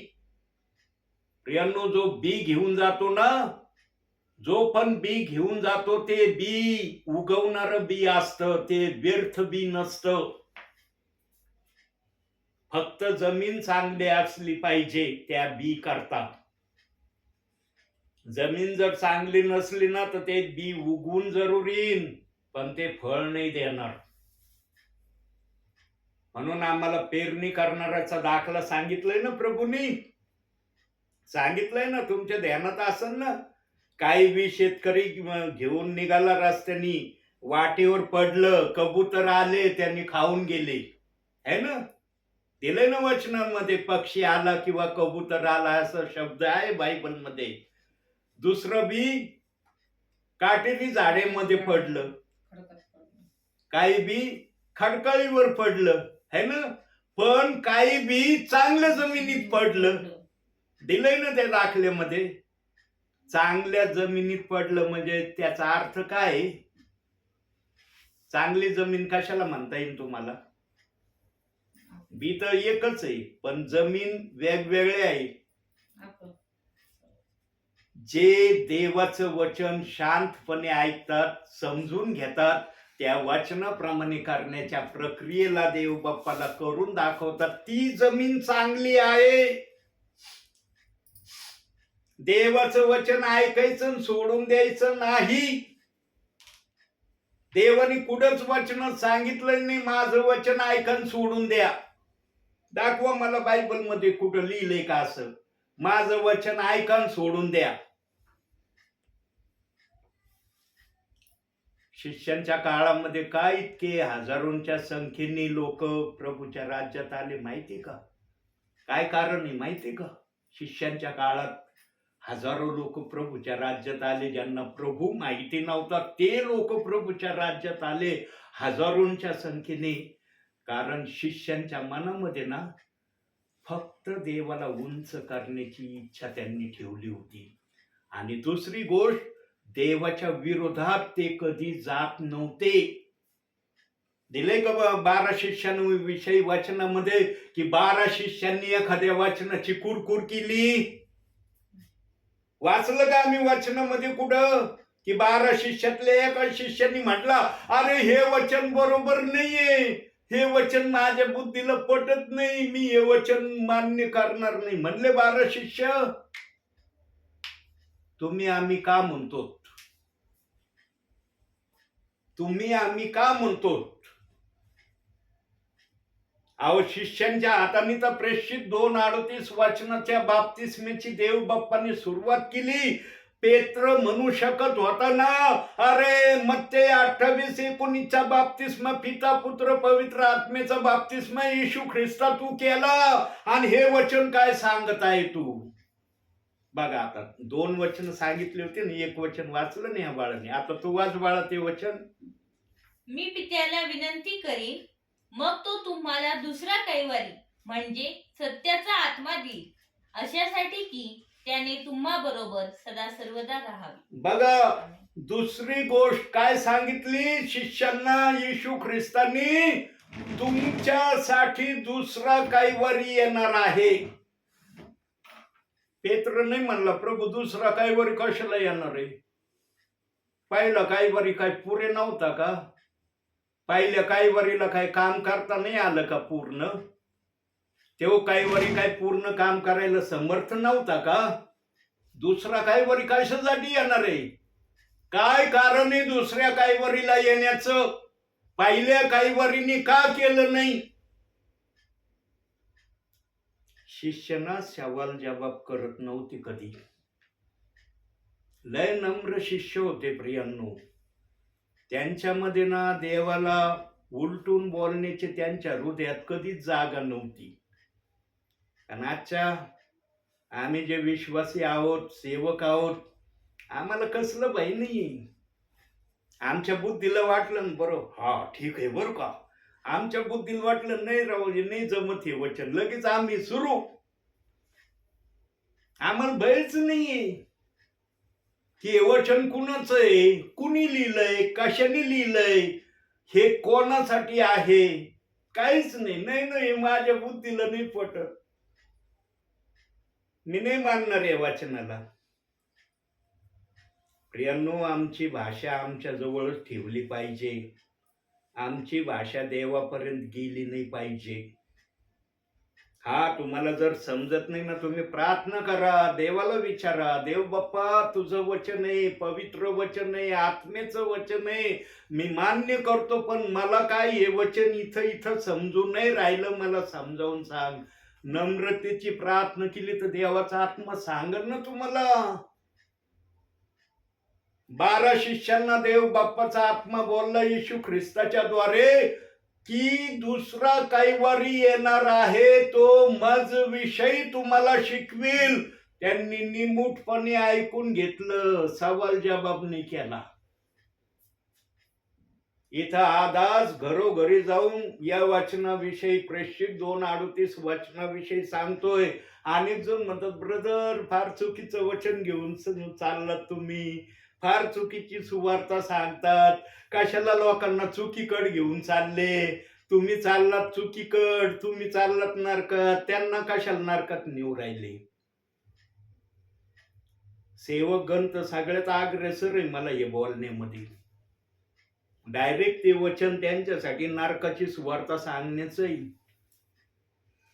प्रियांनो, जो बी घेऊन जातो ना, जो पण बी घेऊन जातो ते बी उगवणार बी असतं, ते व्यर्थ बी नसतं. फक्त जमीन चांगली असली पाहिजे त्या बी करता. जमीन जर चांगली नसली ना तर ते बी उगवून जरूर येईन, पण ते फळ नाही देणार. म्हणून आम्हाला पेरणी करणाऱ्याचा दाखला सांगितलंय ना प्रभूंनी, सांगितलंय ना, तुमच्या ध्यानात असेल ना. काही बी शेतकरी घेऊन निघाला रस्त्यानी, वाटेवर पडलं, कबूतर आले, त्यांनी खाऊन गेले, है ना. दिलंय ना वचनामध्ये, पक्षी आला किंवा कबूतर आला असा शब्द आहे बायबलमध्ये. दुसरं बी काटेरी झाडेमध्ये पडलं, काही बी खडकाळीवर पडलं, है ना. पण काही बी चांगल्या जमिनीत पडलं. दिलंय ना त्या दाखल्यामध्ये. चांगल्या जमिनीत पडलं म्हणजे त्याचा अर्थ काय? चांगली जमीन कशाला म्हणता येईल तुम्हाला? बी तर एकच आहे, पण जमीन वेगवेगळे आहे. जे देवाचं वचन शांतपणे ऐकतात, समजून घेतात, त्या वचनाप्रमाणे करण्याच्या प्रक्रियेला देव बाप्पाला करून दाखवतात, ती जमीन चांगली आहे. देवाचं वचन ऐकायचं सोडून द्यायचं नाही. देवाने कुठंच वचन सांगितलं नाही माझं वचन ऐकन सोडून द्या. दाखवा मला बायबलमध्ये कुठं लिहिलंय का असं, माझं वचन ऐकन सोडून द्या. शिष्यांच्या काळामध्ये काय इतके हजारोंच्या संख्येने लोक प्रभूच्या राज्यात आले माहिती का? काय कारण आहे माहिती का? शिष्यांच्या काळात हजारो लोक प्रभूच्या राज्यात आले. ज्यांना प्रभू माहिती नव्हता ते लोक प्रभूच्या राज्यात आले हजारोंच्या संख्येने. कारण शिष्यांच्या मनामध्ये ना फक्त देवाला उंच करण्याची इच्छा त्यांनी ठेवली होती. आणि दुसरी गोष्ट, देवाच्या विरोधात ते कधी जात नव्हते. दिले का 12 शिष्यांविषयी वचनामध्ये की 12 शिष्यांनी एखाद्या वचनाची कुरकुर केली? वाचलं का आम्ही वचनामध्ये कुठं की 12 शिष्यातल्या एका शिष्यानी म्हटला, अरे हे वचन बरोबर नाहीये, हे वचन माझ्या बुद्धीला पटत नाही, मी हे वचन मान्य करणार नाही. म्हणले 12 शिष्य, तुम्ही आम्ही का म्हणतो, तुम्ही आम्ही का म्हणतो? अहो, शिष्यांच्या हाताने तर प्रेषित 2:38 वचनाच्या बाप्तिस्मेची देव बाप्पाने सुरुवात केली. पेत्र म्हणू शकत होता ना, अरे मत्ते 28:19 बाप्तिस्मा पिता पुत्र पवित्र आत्मेचा बाप्तिस्मा येशू ख्रिस्ता तू केला, आणि हे वचन काय सांगत आहे तू? बघा, आता 2 वचन सांगितले होते ना, 1 वचन वाचलं नाही या बाळाने. आता तू वाच बाळा ते वचन. मी पित्याला विनंती करीन, मग तो तुम्हाला दुसरा कैवारी म्हणजे सत्याचा आत्मा देईल, अशासाठी की त्याने तुम्हा बरोबर सदा सर्वदा राहावे. बघा, दुसरी गोष्ट काय सांगितली शिष्यांना येशू ख्रिस्तानी? तुमच्यासाठी दुसरा कैवारी येणार आहे. पेत्र नाही म्हणला, प्रभू दुसरा कैवारी कशाला येणार आहे? पहिला कैवारी काय पुरे नव्हता का? पहिल्या कैवारीला काय काम करता नाही आलं का पूर्ण? तेव्हा कैवारी काय पूर्ण काम करायला समर्थ नव्हता का? दुसरा कैवारी कशासाठी येणार आहे? काय कारण आहे दुसऱ्या कैवारीला येण्याचं? पहिल्या कैवारीने का केलं नाही? शिष्यांना सवाल जवाब करत नव्हती कधी. लय नम्र शिष्य होते प्रियांनो. त्यांच्यामध्ये ना देवाला उलटून बोलण्याची त्यांच्या हृदयात कधीच जागा नव्हती. आणि आजच्या आम्ही जे विश्वासी आहोत, सेवक आहोत, आम्हाला कसलं भय नाही. आमच्या बुद्धीला वाटलं ना बरं, हा ठीक आहे बरं का, आमच्या बुद्धीला वाटलं नाही राहू नाही जमत हे वचन, लगेच आम्ही सुरू. आम्हाला भयच नाहीये की हे वचन कुणाच आहे, कुणी लिहिलंय, कशाने लिहिलंय, हे कोणासाठी आहे, काहीच नाही. नाही माझ्या बुद्धीला नाही पटत, मी नाही मानणार या वचनाला. प्रियांनो, आमची भाषा आमच्या जवळच ठेवली पाहिजे. आमची भाषा देवापर्यंत गेली नाही पाहिजे. हा, तुम्हाला जर समजत नाही ना, तुम्ही प्रार्थना करा, देवाला विचारा, देव बाप्पा तुझं वचन आहे, पवित्र वचन आहे, आत्मेचं वचन आहे, मी मान्य करतो, पण मला काय हे वचन इथं समजून नाही राहिलं, मला समजावून सांग. नम्रतेची प्रार्थना केली तर देवाचा आत्मा सांगेल ना तुम्हाला. 12 शिष्यांना देव बाप्पाचा आत्मा बोलला येशू ख्रिस्ताच्या द्वारे की दुसरा कैवारी येणार आहे, तो मज विषयी तुम्हाला शिकविल. त्यांनी निमूटपणे ऐकून घेतलं, सवाल जवाब नाही केला. इथं आदास घरोघरी जाऊन या वचनाविषयी, प्रेषित 2:38 वचनाविषयी सांगतोय, आणि जो म्हणतात ब्रदर फार चुकीचं वचन घेऊन चाललात तुम्ही, फार चुकीची सुवार्ता सांगतात, कशाला लोकांना चुकीकड घेऊन चालले, तुम्ही चाललात चुकीकड, तुम्ही चाललात नरकात, त्यांना कशाला नरकात नेऊ राहिले? सेवक गण सगळ्यात अग्रेसर आहे मला हे बोलण्यामध्ये. डायरेक्ट ते वचन त्यांच्यासाठी नरकाची सुवार्ता सांगण्याचं आहे.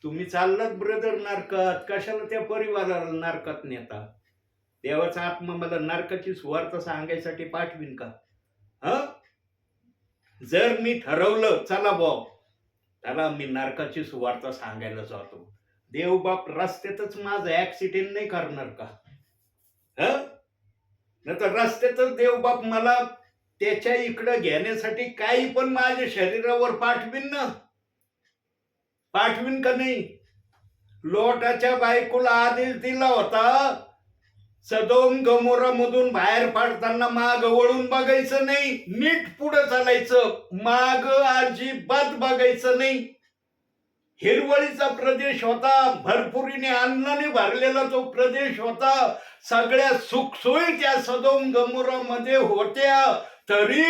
तुम्ही चाललात ब्रदर नरकात, कशाला त्या परिवाराला नरकात नेता? देवाचा आत्मा मला नरकाची सुवार्ता सांगायसाठी पाठवीन का? जर मी ठरवलं चला भाऊ, त्याला मी नरकाची सुवार्ता सांगायला जातो, देव बाप रस्त्यातच माझा ऍक्सिडेंट नाही करणार का? नाही तर रस्त्यातच देव बाप मला त्याच्या इकडं घेण्यासाठी काही पण माझ्या शरीरावर पाठवीन ना, पाठवीन का नाही? लोटाच्या बायकोला आदेश दिला होता, सदोम गमोरा मधून बाहेर पडताना माग वळून बघायचं नाही, नीट पुढे चालायचं, माग अजिबात बघायचं नाही. हिरवळीचा प्रदेश होता, भरपुरीने अन्नाने भरलेला तो प्रदेश होता, सगळ्या सुखसोयी त्या सदोम गमोरा मध्ये होत्या, तरी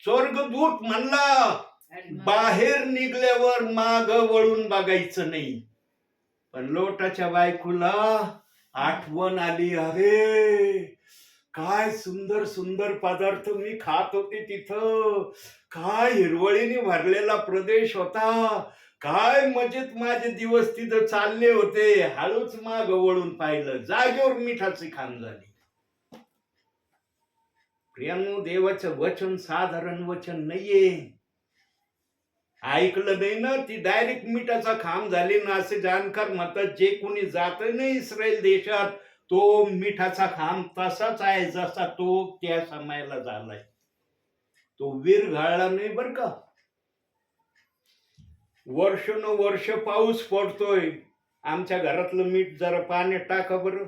स्वर्गदूत म्हणला बाहेर निघल्यावर माग वळून बघायचं नाही. पण लोटाच्या बायकोला आठवण आली, अरे काय सुंदर सुंदर पदार्थ मी खात होते तिथं, काय हिरवळीने भरलेला प्रदेश होता, काय मजेत माझे दिवस तिथं चालले होते. हळूच माग वळून पाहिलं, जागेवर मिठाची खान झाली. प्रियांनो, देवाचं वचन साधारण वचन नाहीये. ऐकलं नाही ना, ती डायरेक्ट मिठाचा खांब झाली ना. असे जाणकार म्हणतात, जे कोणी जात नाही इस्रायल देशात तो मिठाचा खांब तसाच आहे जसा तो त्या समयाला झालाय. तो विरघळला नाही बर का. वर्ष पाऊस पडतोय. आमच्या घरातलं मीठ जरा पाण्यात टाका बरं.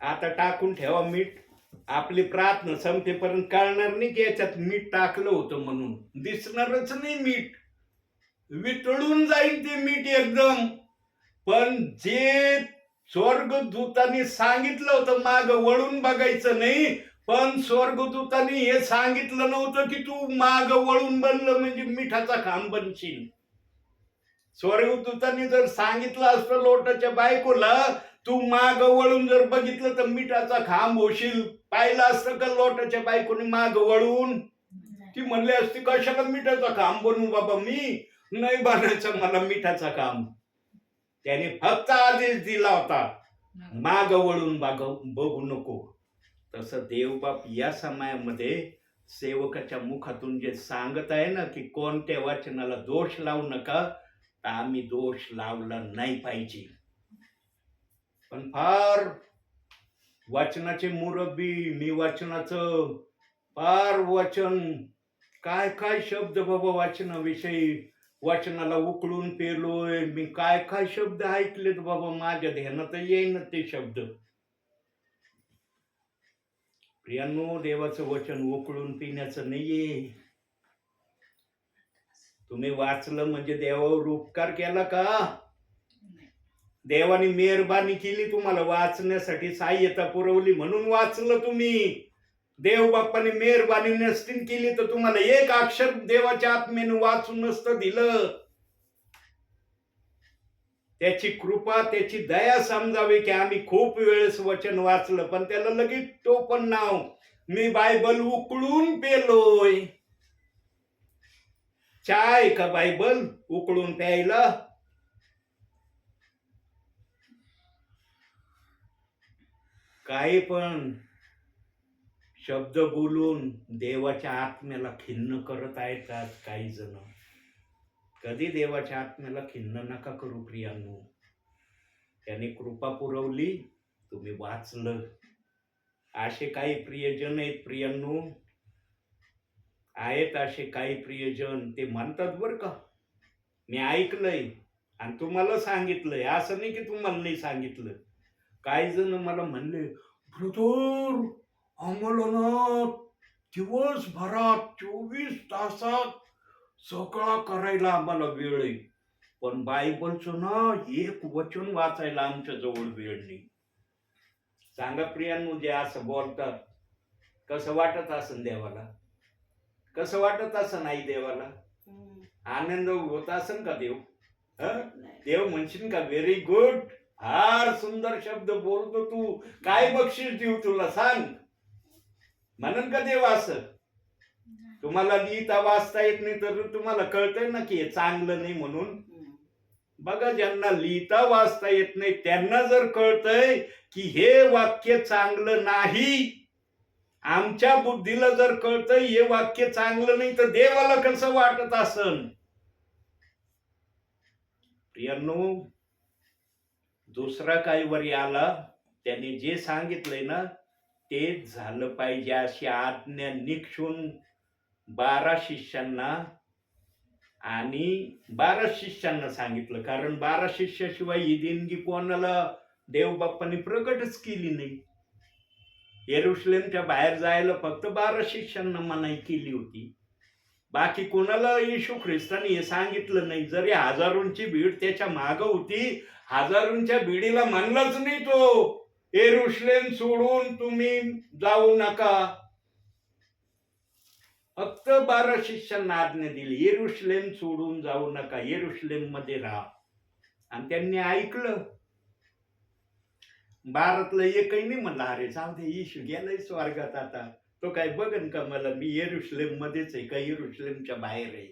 आता टाकून ठेवा मीठ. आपली प्रार्थना संपेपर्यंत कळणार नाही की याच्यात मीठ टाकलं होतं म्हणून. दिसणारच नाही मीठ. वितळून जाईल ते मीठ एकदम. पण जे स्वर्गदूतांनी सांगितलं होतं माग वळून बघायचं नाही, पण स्वर्गदूतांनी हे सांगितलं नव्हतं की तू माग वळून बनलं म्हणजे मिठाचा खांब बनशील. स्वर्गदूतांनी जर सांगितलं असतं लोटाच्या बायकोला तू माग वळून जर बघितलं तर मिठाचा खांब होशील, पाहिलं असतं का लोटाच्या बायकोने माग वळून? ती म्हणली असती कशाला मिठाचा खांब बनवू बाबा, मी नाही बनायचं मला मिठाचा खांब. त्याने फक्त आदेश दिला होता माग वळून बघू नको. तसं देवबाप या समयामध्ये सेवकाच्या मुखातून जे सांगत आहे ना की कोणत्या वचनाला दोष लावू नका, तर आम्ही दोष लावला नाही पाहिजे. पण फार वचनाचे मुरब्बी, मी वचनाचं फार वचन काय काय शब्द बाबा वचनाविषयी, वचनाला उकळून पेलोय मी, काय काय शब्द ऐकलेत बाबा, माझ्या ध्यानात येईन ते शब्द. प्रियांनो, देवाचं वचन उकळून पिण्याचं नाहीये. तुम्ही वाचलं म्हणजे देवावर उपकार केला का? देवाने मेहरबानी केली तुम्हाला वाचण्यासाठी, सहाय्यता पुरवली म्हणून वाचलं तुम्ही. देव बाप्पाने मेहरबानी नसती केली तर तुम्हाला एक अक्षर देवाच्या आत्मेने वाचून नसतं दिलं. त्याची कृपा, त्याची दया समजावी की आम्ही खूप वेळेस वचन वाचलं पण त्याला लगेच टोपण नाव, मी बायबल उकळून पेलोय. चाय का बायबल उकळून प्यायला? काही पण शब्द बोलून देवाच्या आत्म्याला खिन्न करत आहेत आज काही जण. कधी देवाच्या आत्म्याला खिन्न नका करू प्रियांनो. त्याने कृपा पुरवली, तुम्ही वाचलं. असे काही प्रियजन आहेत प्रियांनो, आहेत असे काही प्रियजन, ते म्हणतात बर का, मी ऐकलंय आणि तुम्हाला सांगितलंय. असं नाही की तुम्हाला नाही सांगितलं. काही जण मला म्हणले, ब्रदर आम्हाला ना दिवसभरात 24 तासात सगळा करायला आम्हाला वेळ आहे, पण बायबलचं ना एक वचन वाचायला आमच्या जवळ वेळ नाही. सांगा प्रियांनो, जे असं बोलतात कसं वाटत असन देवाला? कसं वाटत असन आई देवाला? आनंद होत असन का देव? देव म्हणशील का व्हेरी गुड, फार सुंदर शब्द बोलतो तू, काय बक्षीस देऊ तुला सांग? म्हणून का देव असं? तुम्हाला लिहिता वाचता येत नाही तर तुम्हाला कळतंय ना की हे चांगलं नाही म्हणून. बघा, ज्यांना लिहिता वाचता येत नाही त्यांना जर कळतंय की हे वाक्य चांगलं नाही, आमच्या बुद्धीला जर कळतंय हे वाक्य चांगलं नाही, तर देवाला कसं वाटत असन? प्रियांनो, दुसरा काही वरी आला, त्याने जे सांगितलंय ना तेच झालं पाहिजे अशी आज्ञा निक्षून 12 शिष्यांना आणि 12 शिष्यांना सांगितलं. कारण 12 शिष्याशिवाय ही देणगी कोणाला देव बाप्पाने प्रकटच केली नाही. येरुशलेमच्या बाहेर जायला फक्त 12 शिष्यांना मनाई केली होती. बाकी कोणाला येशू ख्रिस्ताने हे सांगितलं नाही. जरी हजारोंची भीड त्याच्या माग होती, हजारोंच्या भीडीला म्हणलाच नाही तो येरुशलेम सोडून तुम्ही जाऊ नका. फक्त 12 शिष्यांना आज्ञा दिली, येरुशलेम सोडून जाऊ नका, येरुशलेम मध्ये राहा. आणि त्यांनी ऐकलं. 12तलं एकही नाही म्हणलं अरे जाऊ दे, येशू गेलाय स्वर्गात, आता तो काय बघन का मला, मी येरुशलेम मध्येच आहे का येरुशलेमच्या बाहेर आहे?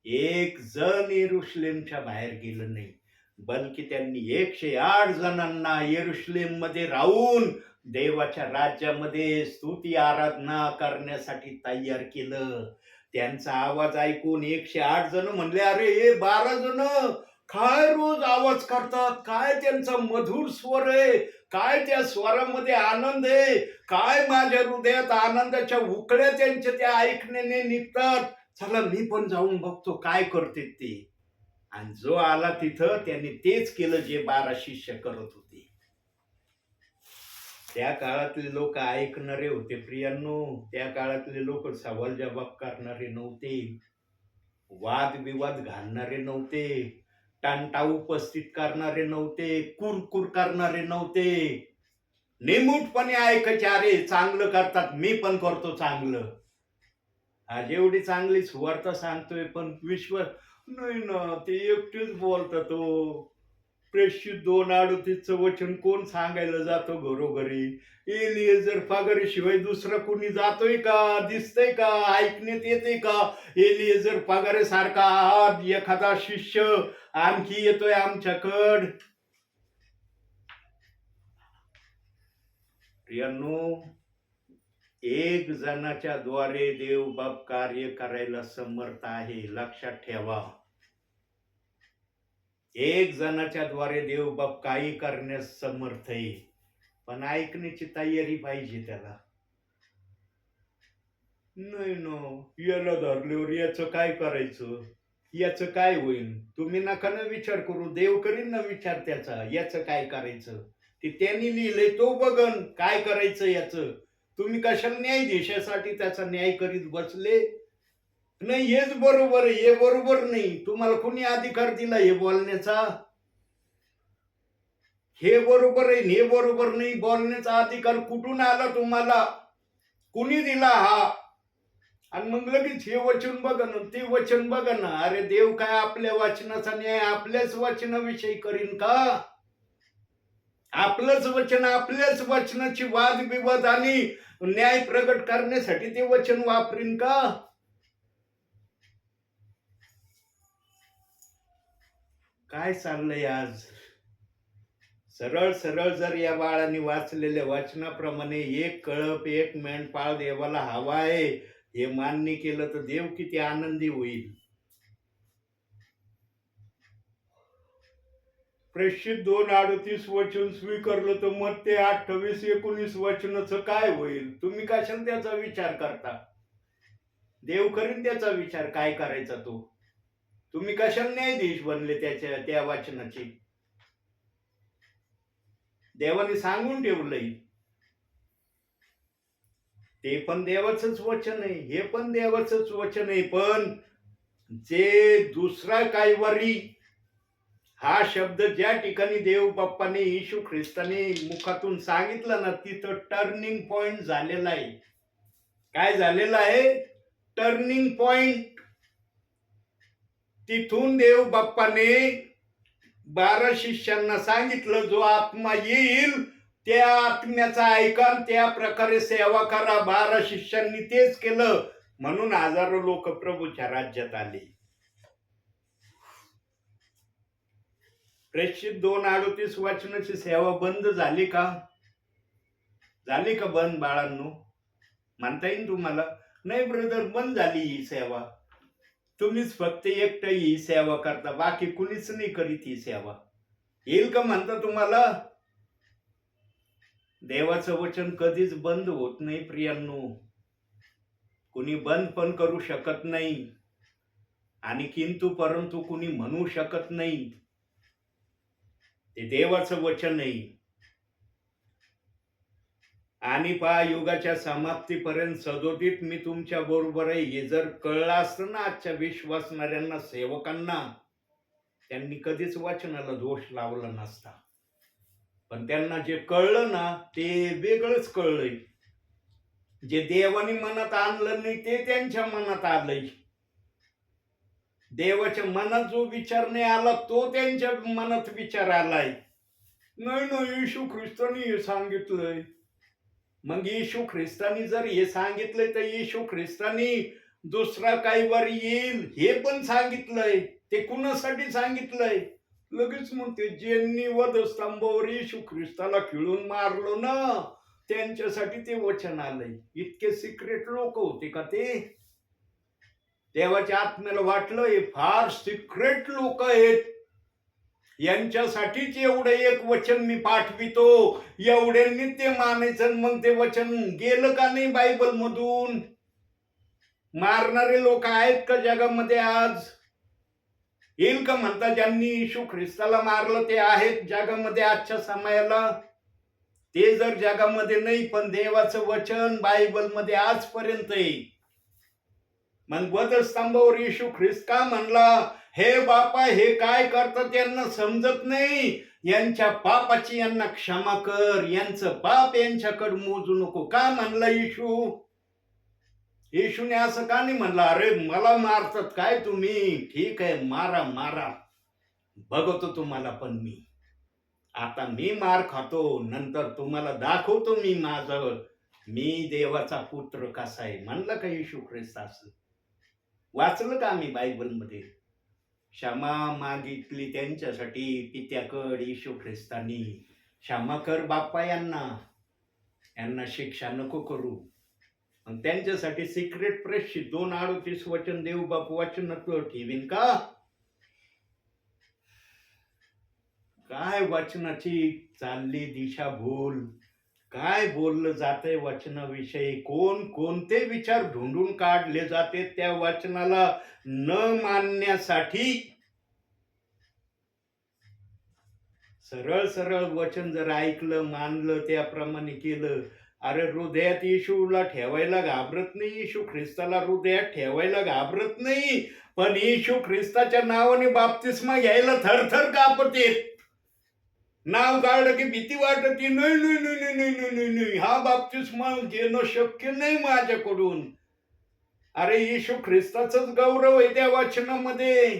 एक जण येरुशलेमच्या बाहेर गेलं नाही, बल्कि त्यांनी 108 जणांना येरुशलेम मध्ये राहून देवाच्या राज्यामध्ये स्तुती आराधना करण्यासाठी तयार केलं. त्यांचा आवाज ऐकून 108 जण म्हणले, अरे हे 12 जण काय रोज आवाज करतात, काय त्यांचा मधुर स्वर आहे, काय त्या स्वरामध्ये आनंद आहे, काय माझ्या हृदयात आनंदाच्या उकळ्या त्यांच्या त्या ऐकण्याने निघतात. चला मी पण जाऊन बघतो काय करते ते. आणि जो आला तिथं त्याने तेच केलं जे 12 शिष्य करत होते. त्या काळातले लोक ऐकणारे होते प्रियांनो. त्या काळातले लोक सवाल जबाब करणारे नव्हते, वादविवाद घालणारे नव्हते, टांटा उपस्थित करणारे नव्हते, कुरकुर करणारे नव्हते. निमूटपणे ऐकायचे, अरे चांगलं करतात मी पण करतो चांगलं. आज एवढी चांगली सुवार्ता सांगतोय पण विश्वास नाही ना. ते एकटेच बोलतात हो. प्रेषित 2:38 वचन कोण सांगायला जातो घरोघरी? एलिएझर पगारीशिवाय दुसरा कोणी जातोय का? दिसतंय का? ऐकण्यात येते का? एलिएझर पगारेसारखा आज एखादा शिष्य आणखी येतोय आमच्याकड? प्रियांनो, एक जणाच्या द्वारे देव बाप कार्य करायला समर्थ आहे, लक्षात ठेवा. एक जणाच्या द्वारे देव बाप काही करण्यास समर्थ आहे, पण ऐकण्याची तयारी पाहिजे त्याला. नाही ना, याला धरल्यावर याचं काय करायचं, याचं काय होईल? तुम्ही नका ना विचार करू, देव करीन ना विचार त्याचा. याचं काय करायचं ते त्यांनी लिहिलंय, तो बघन काय करायचं याचं. तुम्ही कशाला न्यायाधीशासाठी त्याचा न्याय करीत बसले? नाही हेच बरोबर आहे, हे बरोबर नाही. तुम्हाला कोणी अधिकार दिला हे बोलण्याचा? हे बरोबर आहे, हे बरोबर नाही बोलण्याचा अधिकार कुठून आला तुम्हाला? कुणी दिला हा? आणि मग लगेच हे वचन बघा ना, ते वचन बघा ना. अरे देव काय आपल्या वचनाचा न्याय आपल्याच वचनाविषयी करीन का? आपलंच वचन, आपल्याच वचनाची वादविवाद आणि न्याय प्रगट करण्यासाठी ते वचन वापरीन का? काय चाललंय आज? सरळ सरळ जर या बाळाने वाचलेल्या वचनाप्रमाणे एक कळप एक मेंढपाळ देवाला हवा आहे हे मान्य केलं तर देव किती आनंदी होईल. प्रेषित 2:38 वचन स्वीकारलं तर मग ते 28-19 वचनाचं काय होईल? तुम्ही कशाला त्याचा विचार करता? देव करीन त्याचा विचार काय करायचा तो. तुम्ही कशाला न्यायाधीश बनले त्या वचनाचे? देवाने सांगून ठेवलंय. ते पण देवाचंच वचन आहे, हे पण देवाचंच वचन आहे. पण जे दुसरा काहीवारी हा शब्द ज्या ठिकाणी देव बाप्पाने येशू ख्रिस्ताने मुखातून सांगितला ना, तिथं टर्निंग पॉइंट झालेला आहे. काय झालेलं आहे? Turning point. तिथून देव बाप्पाने 12 शिष्यांना सांगितलं, जो आत्मा येईल त्या आत्म्याचा ऐका, त्या प्रकारे सेवा करा. 12 शिष्यांनी तेच केलं, म्हणून हजारो लोक प्रभूच्या राज्यात आले. प्रेषित 2:38 वचनाची सेवा बंद झाली का? झाली का बंद बाळांनो? म्हणता येईल तुम्हाला, नाही ब्रदर बंद झाली ही सेवा. तुम्हीच फक्त एकटं ही सेवा करता, बाकी कुणीच नाही करीत ही सेवा. येईल का म्हणता तुम्हाला? देवाचं वचन कधीच बंद होत नाही प्रियांनो. कुणी बंद पण करू शकत नाही आणि किंतु परंतु कुणी म्हणू शकत नाही. ते देवाचं वचन आहे. आणि पहा, युगाच्या समाप्तीपर्यंत सदोदित मी तुमच्या बरोबर आहे. हे जर कळलं असतं ना आजच्या विश्वासणाऱ्यांना, सेवकांना, त्यांनी कधीच वचनाला दोष लावला नसता. पण त्यांना जे कळलं ना ते वेगळंच कळलंय. जे देवाने मनात आणलं नाही ते त्यांच्या मनात आलंय. देवाच्या मनात जो विचार नाही आला तो त्यांच्या मनात विचार आलाय. नाही ना, येशू ख्रिस्तानी हे सांगितलंय. मग येशू ख्रिस्तानी जर हे सांगितलंय तर येशू ख्रिस्तानी दुसरा काही वारी येईल हे पण सांगितलंय. ते कुणासाठी सांगितलंय? लगेच म्हणते, ज्यांनी वधस्तंभावर येशू ख्रिस्ताला खिळून मारलो ना त्यांच्यासाठी ते वचन आलंय. इतके सिक्रेट लोक होते का ते? देवाच्या आत्म्याला वाटलं हे फार सिक्रेट लोक आहेत, यांच्यासाठीच एवढं एक वचन मी पाठवितो, एवढ्यांनी ते मानायचं. मग ते वचन गेलं का नाही बायबल मधून? मारणारे लोक आहेत का जगामध्ये आज? येईल का म्हणता ज्यांनी येशू ख्रिस्ताला मारलं ते आहेत जगामध्ये आजच्या समयाला? ते जर जगामध्ये नाही, पण देवाचं वचन बायबलमध्ये आजपर्यंत आहे. मग वधस्तंभावर येशू ख्रिस्त का म्हणला, हे बापा हे काय करतात यांना समजत नाही, यांच्या पापाची यांना क्षमा कर, यांचं पाप यांच्याकडे मोजू नको? का म्हणला येशू? येशूने असं का नाही म्हणलं, अरे मला मारतात काय तुम्ही, ठीक आहे मारा मारा, बघतो तुम्हाला, पण मी आता मी मार खातो, नंतर तुम्हाला दाखवतो मी देवाचा पुत्र कसा आहे. म्हणलं का येशू ख्रिस्त असं? वाचलं का आम्ही बायबलमध्ये? क्षमा मागितली त्यांच्यासाठी पित्याकड येशू ख्रिस्तानी, क्षमा कर बाप्पा यांना शिक्षा नको करू. आणि त्यांच्यासाठी सिक्रेट प्रेसची 2:38 वचन देव बाप वचनात ठेवीन का? काय वचनाची चालली दिशाभूल, काय बोललं जातंय वचनाविषयी, कोणते विचार ढूंढून काढले जाते त्या वचनाला न मानण्यासाठी. सरळ सरळ वचन जर ऐकलं, मानलं, त्याप्रमाणे केलं, अरे हृदयात येशूला ठेवायला घाबरत नाही, येशू ख्रिस्ताला हृदयात ठेवायला घाबरत नाही, पण येशू ख्रिस्ताच्या नावाने बाप्तिस्मा घ्यायला थरथर कापते. नाव काढलं की भीती वाटते, नाही नाही नाही नाही नाही नाही नाही, हा बाप्तिस्मा घेणं शक्य नाही माझ्याकडून. अरे येशू ख्रिस्ताचाच गौरव आहे त्या वचनामध्ये.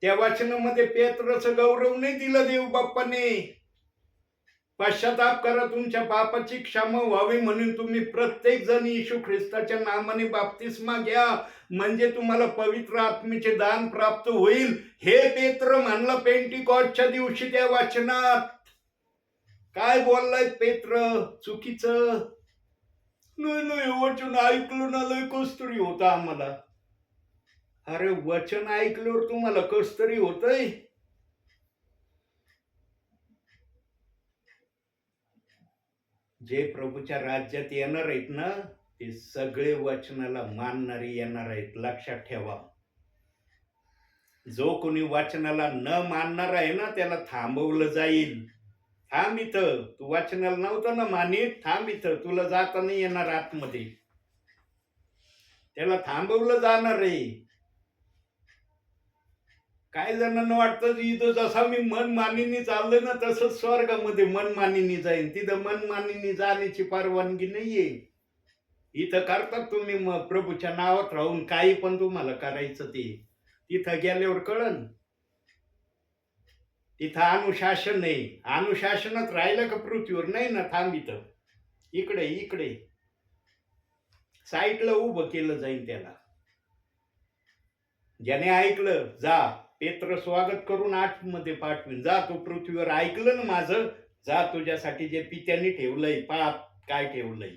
त्या वचनामध्ये पेत्रचं गौरव नाही दिलं देव बाप्पाने. पश्चाताप करा, तुमच्या पापाची क्षमा व्हावी म्हणून तुम्ही प्रत्येक जण येशू ख्रिस्ताच्या नामाने बाप्तिस्मा घ्या, म्हणजे तुम्हाला पवित्र आत्म्याचे दान प्राप्त होईल. हे पेत्र म्हणलं पेंटिकॉस्टच्या दिवशी त्या वचनात. काय बोललाय पेत्र चुकीचं? नाही वचन ऐकलं ना लय कस्तरी होता आम्हाला. अरे वचन ऐकल्यावर तुम्हाला कस्तरी होतंय? जे प्रभूच्या राज्यात येणार आहेत ना, ते सगळे वचनाला मानणारे येणार आहेत, लक्षात ठेवा. जो कोणी वचनाला न मानणार आहे ना, त्याला थांबवलं जाईल. थांब इथं, तू वचनाला नव्हतं ना मानित, थांब इथं, तुला जाता नाही येणार आतमध्ये. त्याला थांबवलं जाणार आहे. काय जणांना वाटतं इथं जसा मी मनमानीने चाललोय ना, तसंच स्वर्गामध्ये मनमानीने जाईन. तिथं मनमानीने जाण्याची परवानगी नाहीये. इथं करतात तुम्ही मग प्रभूच्या नावात राहून काही पण तुम्हाला करायचं ते, तिथं गेल्यावर कळन. तिथं अनुशासन आहे. अनुशासनात राहिलं का पृथ्वीवर? नाही ना. थांब इथं, इकडे साईटला उभं केलं जाईल त्याला. ज्याने ऐकलं, जा पेत्र स्वागत करून आतमध्ये पाठवीन. जा, तू पृथ्वीवर ऐकलं ना माझं, जा, तुझ्यासाठी जे पित्याने ठेवलंय, पाप काय ठेवलंय.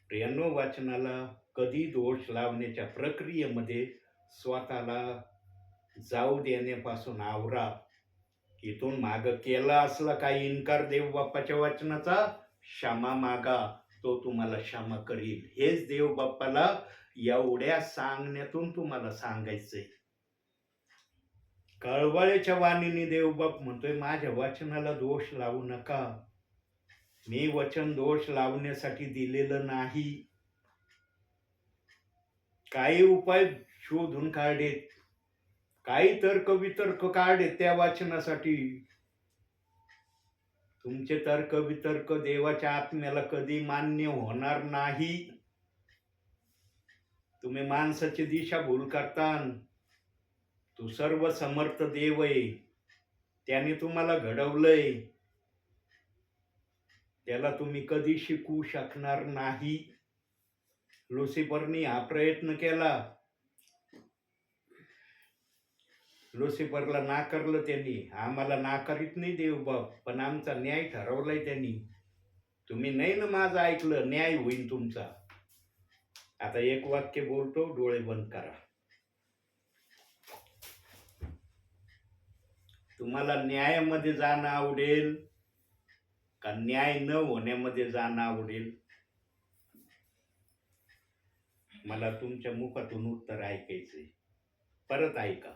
प्रियांनो, वाचनाला कधी दोष लावण्याच्या प्रक्रियेमध्ये स्वतःला जाऊ देण्यापासून आवरा. इथून माग केला असला काही इन्कार देव बाप्पाच्या वचनाचा, क्षमा मागा, तो तुम्हाला क्षमा करील. हेच देव बाप्पाला एवढ्या सांगण्यातून तुम्हाला सांगायचंय. कळवळेच्या वाणीने देव बाप म्हणतोय, माझ्या वचनाला दोष लावू नका. मी वचन दोष लावण्यासाठी दिलेलं नाही. काही उपाय शोधून काढेत, काही तर्क वितर्क काढेत त्या वाचनासाठी. तुमचे तर्क वितर्क देवाच्या आत्म्याला कधी मान्य होणार नाही. तुम्ही माणसाची दिशाभूल करतान. तो सर्व समर्थ देव आहे, त्याने तुम्हाला घडवलंय, त्याला तुम्ही कधी शिकू शकणार नाही. लुसिफरनी हा प्रयत्न केला, लुसिफरला नाकारलं त्यांनी. आम्हाला नाकारित नाही देव बाप, पण आमचा न्याय ठरवलाय त्यांनी. तुम्ही नाही ना माझं ऐकलं, न्याय होईल तुमचा. आता एक वाक्य बोलतो, डोळे बंद करा. तुम्हाला न्यायामध्ये जाणं आवडेल का न्याय न होण्यामध्ये जाणं आवडेल? मला तुमच्या मुखातून उत्तर ऐकायचंय. परत ऐका.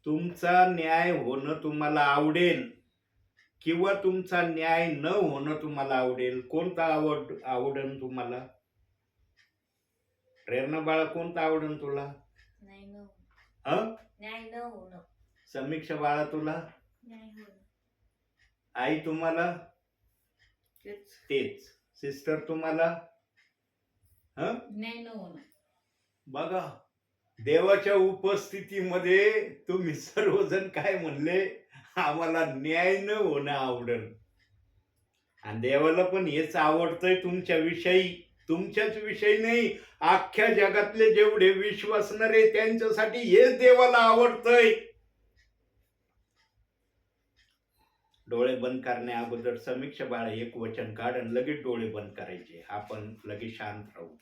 तुमचा न्याय होणं तुम्हाला आवडेल किंवा तुमचा न्याय न होणं तुम्हाला आवडेल? कोणता आवडेल तुम्हाला? प्रेरणा बाळा, कोणता आवडेल तुला? नाही न हं? न्याय न होणं. समीक्षा बाळा, तुला? न्याय होणं. आई, तुम्हाला? तेच. सिस्टर, तुम्हाला? हं? न्याय न होणं. बघा, देवाच्या उपस्थितीमध्ये तुम्ही सर्वजण काय म्हणले? आम्हाला न्याय न होणं आवडेल. आणि देवाला पण हेच आवडतंय तुमच्याविषयी. तुमच्याच विषयी नाही, अख्ख्या जगातले जेवढे विश्वासणारे त्यांच्यासाठी हेच देवाला आवडतंय. डोळे बंद करण्या अगोदर समीक्षा बाळा एक वचन काढ आणि लगेच डोळे बंद करायचे. आपण लगेच शांत राहू.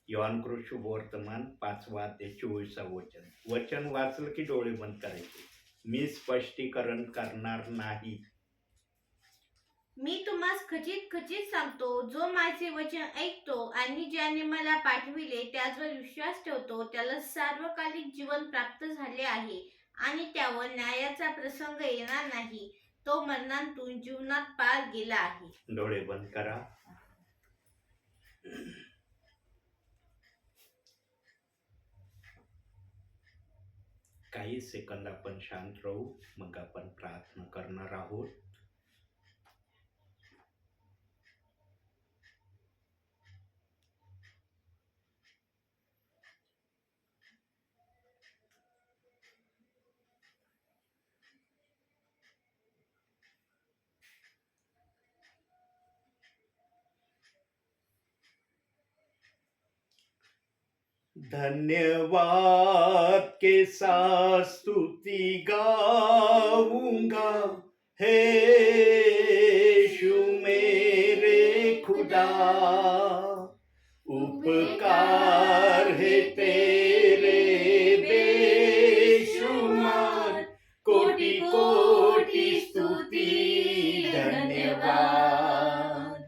योहान कृत शुभवर्तमान 5वा अध्याय 24वा वचन. वचन वाचलं की डोळे बंद करायचे. मी स्पष्टीकरण करणार नाही. मी तुम्हास खचित खचित सांगतो, जो माझे वचन ऐकतो आणि ज्याने मला पाठविले त्याचवर विश्वास ठेवतो त्याला सार्वकालिक जीवन प्राप्त झाले आहे आणि त्यावर न्यायाचा प्रसंग येणार नाही. तो मरणातून जीवनात पार गेला आहे. डोळे बंद करा. काही सेकंद आपण शांत राहू, मग आपण प्रार्थना करणार आहोत. धन्यवाद के साथ स्तुति गाऊंगा, हे यीशु मेरे खुदा. उपकार है तेरे बेशुमार, कोटि कोटि स्तुति धन्यवाद.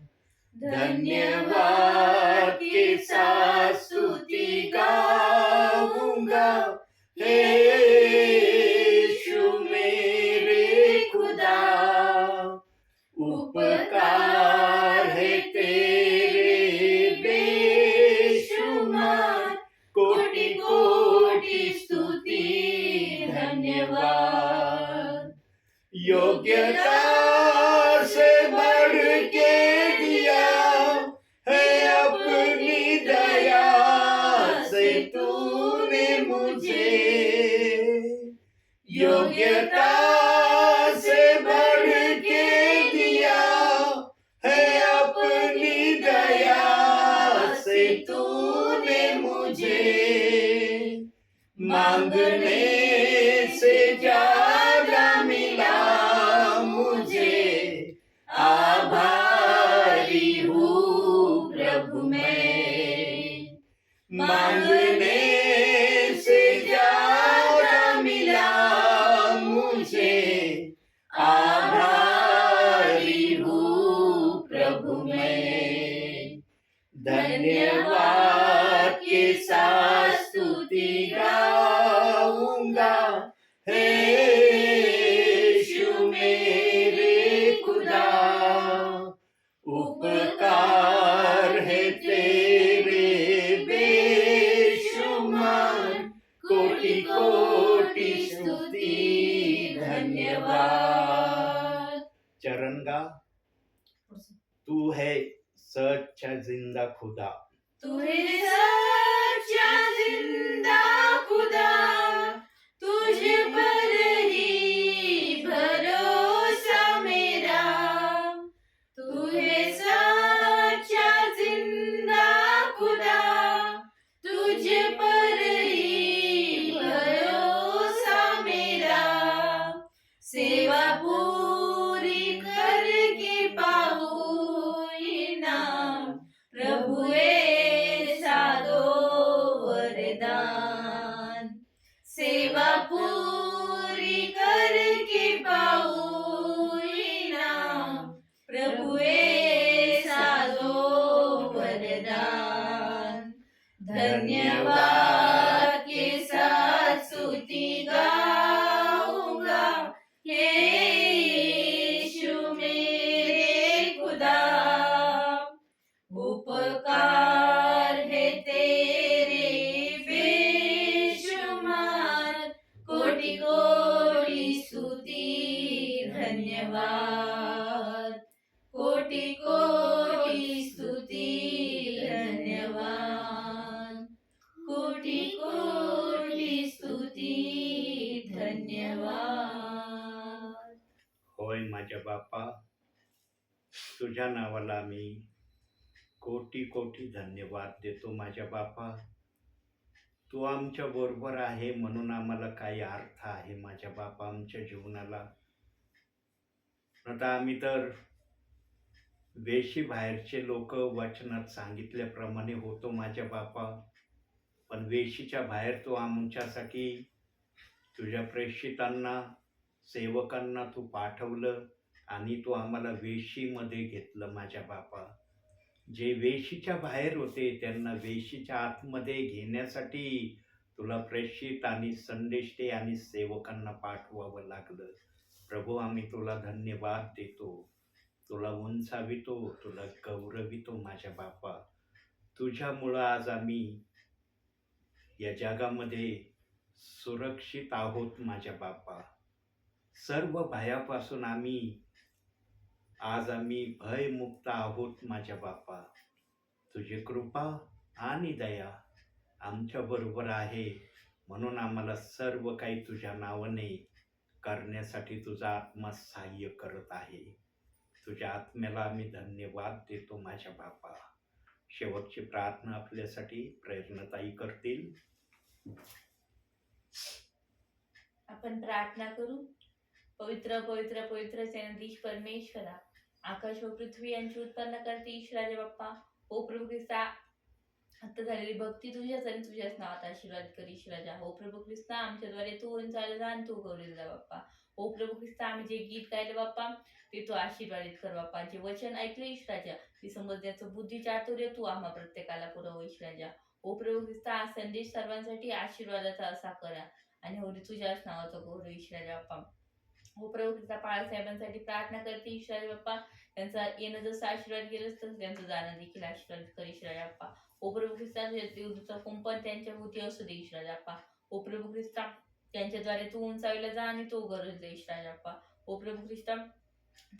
धन्यवाद के साथ स्तुति गाऊंगा, हे यीशु मेरे खुदा. उपकार है तेरे बेशुमार, कोटि कोटि स्तुति धन्यवाद. योग्यता से बढ़ के दिया है अपनी दया से तूने मुझे. योग्यता से बढ़ के दिया है अपनी दया से तूने मुझे. मांगने से ज्यादा मिला मुझे, आभारी हूँ प्रभु मैं. मांगने से ज्यादा मिला मुझे, आभारी हूँ प्रभु मैं. धन्यवाद के साथ स्तुति गाऊंगा, हे यीशु मेरे खुदा. उपकार है तेरे बेशुमार, कोटि कोटि स्तुति धन्यवाद. चरणगा, तू है सच्चा जिंदा खुदा. तू है सच्चा जिंदा खुदा, तुझ पर ही भरोसा मेरा. तू है सच्चा जिंदा खुदा, तुझ पर ही भरोसा मेरा. सेवा पूरी करके पाऊं इनाम, प्रभु ऐसा दो वरदान. सेवा पूरी धन्यवाद के साथ स्तुति गाऊंगा हे यीशु मेरे खुदा, उपकार है तेरे बेशुमार, कोटि कोटि स्तुति धन्यवाद, कोटि कोटि स्तुति धन्यवाद, कोटि कोटि स्तुती धन्यवाद. होय माझ्या बापा, तुझ्या नावाला मी कोटी कोटी धन्यवाद देतो माझ्या बापा. तू आमच्या बरोबर आहे म्हणून आम्हाला काही अर्थ आहे माझ्या बापा आमच्या जीवनाला. आता आम्ही तर वेशी बाहेरचे लोक वचनात सांगितल्याप्रमाणे होतो माझ्या बापा, पण वेशीच्या बाहेर तू आमच्यासाठी तुझ्या प्रेषितांना सेवकांना तू पाठवलं आणि तू आम्हाला वेशीमध्ये घेतलं माझ्या बापा. जे वेशीच्या बाहेर होते त्यांना वेशीच्या आतमध्ये घेण्यासाठी तुला प्रेषित आणि संदेष्टे आणि सेवकांना पाठवावं लागलं. प्रभू आम्ही तुला धन्यवाद देतो, तुला उंचावितो, तुला गौरवितो माझ्या बापा. तुझ्यामुळं आज आम्ही या जगामध्ये सुरक्षित आहोत माझ्या बापा. सर्व भयापासून आज आम्ही भयमुक्त आहोत माझ्या बापा. तुझी कृपा आणि दया आमच्या बरोबर आहे म्हणून आम्हाला सर्व काही तुझ्या नावाने करण्यासाठी तुझा आत्मा सहाय्य करत आहे. तुझ्या आत्म्याला आम्ही धन्यवाद देतो माझ्या बापा. शेवटची प्रार्थना आपल्यासाठी प्रेरणाताई करतील. आपण प्रार्थना करू. पवित्र पवित्र पवित्र सेनाधीश परमेश्वरा, आकाश व पृथ्वी यांची उत्पन्न करते ईश्वराचे बाप्पा. ओ प्रभू ख्रिस्ता, आता झालेली भक्ती तुझ्याच आणि तुझ्याच नावात आशीर्वाद कर ईश्वराजा. ओ प्रभू ख्रिस्ता, आमच्याद्वारे तू चालत जा आणि तू गौरव जा बाप्पा. ओ प्रभू ख्रिस्ता, आम्ही जे गीत गायले बाप्पा ते तू आशीर्वादित कर बाप्पा. जे वचन ऐकले ईश्वराजा ती समजण्याचं बुद्धी चातुर्य तू आम्हा प्रत्येकाला पुरव ईश्वराजा. ओ प्रभू ख्रिस्ता, हा संदेश सर्वांसाठी आशीर्वादाचा असा करा आणि होरी तुझ्याच नावाचं गौरव ईश्वराजा बाप्पा. हो प्रभू ख्रिस्ता, बाळासाहेबांसाठी प्रार्थना करते ईश्वराजा बाप्पा. त्यांचा येणं जसं आशीर्वाद केलंच तसं त्यांचं जाणं देखील आशीर्वाद कर ईश्वराजा बाप्पा. ओ प्रभू ख्रिस्ता, देवदूतचा कुंपण त्यांच्या भोवती असू दे ईश्वराजा बाप्पा. ओ प्रभू ख्रिस्ता, त्यांच्याद्वारे तू उंचावला जा आणि तो गरज दे ईश्वराजा बाप्पा. ओ प्रभू ख्रिस्ता,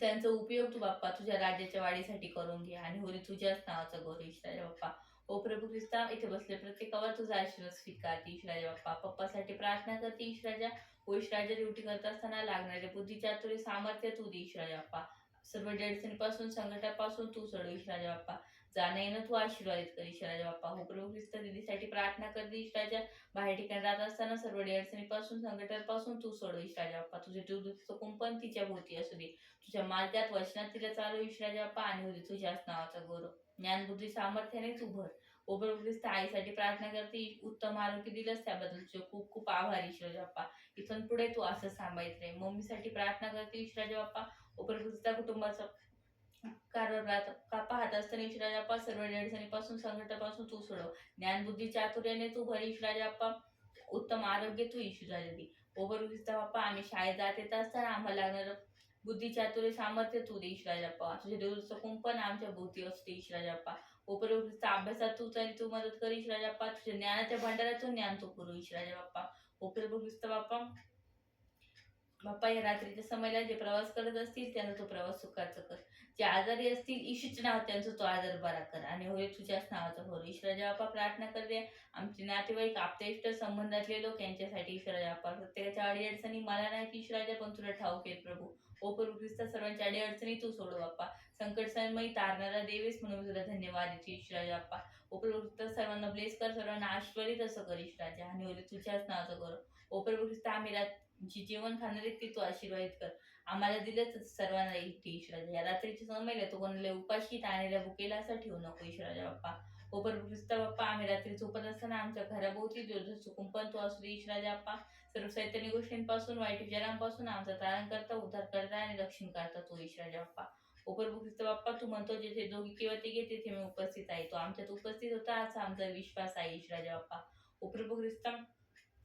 त्यांचा उपयोग तू बाप्पा तुझ्या राज्याच्या वाढीसाठी करून घे आणि होरी तुझ्याच नावाचा गौरव ईश्वराजा बाप्पा. ओ प्रभू ख्रिस्ता, इथे बसले प्रत्येकावर तुझा आशीर्वाद स्वीकारते ईश्वराजा बाप्पा. पप्पासाठी प्रार्थना करते ईश्वराजा. ओ ईश्वराजा, ड्युटी करत असताना लागणारे बुद्धी चातुर्य सामर्थ्य तू दे ईश्वराजा बाप्पा. सर्व अडचणीपासून संकटापासून तू सोडव ईश्वराजा बाप्पा. जाणं येणं तू आशीर्वादित कर ईश्वराजा बाप्पा. हो प्रभू ख्रिस्त, दिदीसाठी प्रार्थना करते ईश्वराजा. बाहेर ठिकाणी राहत असताना सर्व अडचणीपासून संकटापासून तू सोडव ईश्वराजा बाप्पा. तुझे दूधचं कुंपण तिच्या भोवती असू दे. तुझ्या मार्गात वचनात तिला चालू ईश्वराजा बाप्पा आणि होती तुझ्याच नावाचा गौरव. ज्ञान बुद्धी सामर्थ्याने तू भर. ओ प्रभू ख्रिस्त, आईसाठी प्रार्थना करते. उत्तम आरोग्य दिलंस त्याबद्दल तुझे खूप खूप आभार ईश्वराजा बाप्पा. इथून पुढे तू असं सांभाळत रे. मम्मीसाठी प्रार्थना करते ईश्वराजा बाप्पा. ओ प्रभू ख्रिस्त, कुटुंबाचा कारभार का पाहत असताना ईश्वराजा बाप्पा सर्व अडचणीपासून संकटापासून तू सोडव. ज्ञान बुद्धी चातुर्याने तू भर ईश्वराजा बाप्पा. उत्तम आरोग्य तू ईश्वराजा दे. ओ प्रभू ख्रिस्त बाप्पा, आम्ही शाळेत जात येत असताना आम्हाला लागणारं बुद्धी चातुर्य सामर्थ्य तू दे ईश्वराजा बाप्पा. तुझे देवचं कुंपण आमच्या भोवती असते ईश्वराजा बाप्पा. ओ प्रभू ख्रिस्त, अभ्यासात तू चाली तू मदत कर ईश्वराजा बाप्पा. तुझ्या ज्ञानाच्या भंडारातून ज्ञान तू करू ईश्वराजा बाप्पा. ओ प्रभू ख्रिस्त बाप्पा, या रात्रीच्या समयाला जे प्रवास करत असतील त्यांचा तो प्रवास सुखाचा कर. जे आजारी असतील ईशूच्या नावात त्यांचा तो आजार बरा कर आणि होय तुझ्याच नावाचा होर ईश्वराजा बाप्पा. प्रार्थना करते आमचे नातेवाईक आपल्या इष्ट संबंधातले लोक यांच्यासाठी ईश्वराजा बाप्पा. प्रत्येकाच्या अडी अडचणी मला नाही की ईश्वराजा, पण तुला ठाऊक आहेत प्रभू. ओ प्रभू ख्रिस्त, सर्वांच्या अडी अडचणी तू सोडव बाप्पा. संकट समयी तारणारा देवेस म्हणून तुला धन्यवाद देते ईश्वराजा बाप्पा. ओ प्रभू ख्रिस्त, सर्वांना ब्लेस कर, सर्वांना आशीर्वादित असं कर ईश्वराजा आणि होय तुझ्याच नावाचा गौरव. ओ प्रभू ख्रिस्त, आम्ही जी जेवण खाणार आहे ते तू आशीर्वादित कर. आम्हाला दिलंच सर्वांना इथे ईश्वराजा. या रात्रीच्या समयला तू कोणाला उपाशी ताणलेल्या भुकेला असं ठेवू नको ईश्वराजा बाप्पा. ओ प्रभू ख्रिस्त बाप्पा, आम्ही रात्री झोपत असताना आमच्या घराभोवती देवदूतचं कुंपण तू असू दे ईश्वराजा बाप्पा. सर्व सैतानी गोष्टींपासून वाईट विचारांपासून आमचा तारण करता, उद्धार करता आणि रक्षण करता तू ईश्वराजा बाप्पा. ओ प्रभू ख्रिस्त बाप्पा, तू म्हणतो जिथे दोघी किंवा तिघे तिथे मी उपस्थित आहे. तो आमच्यात उपस्थित होता असा आमचा विश्वास आहे ईश्वराजा बाप्पा. ओ प्रभू ख्रिस्त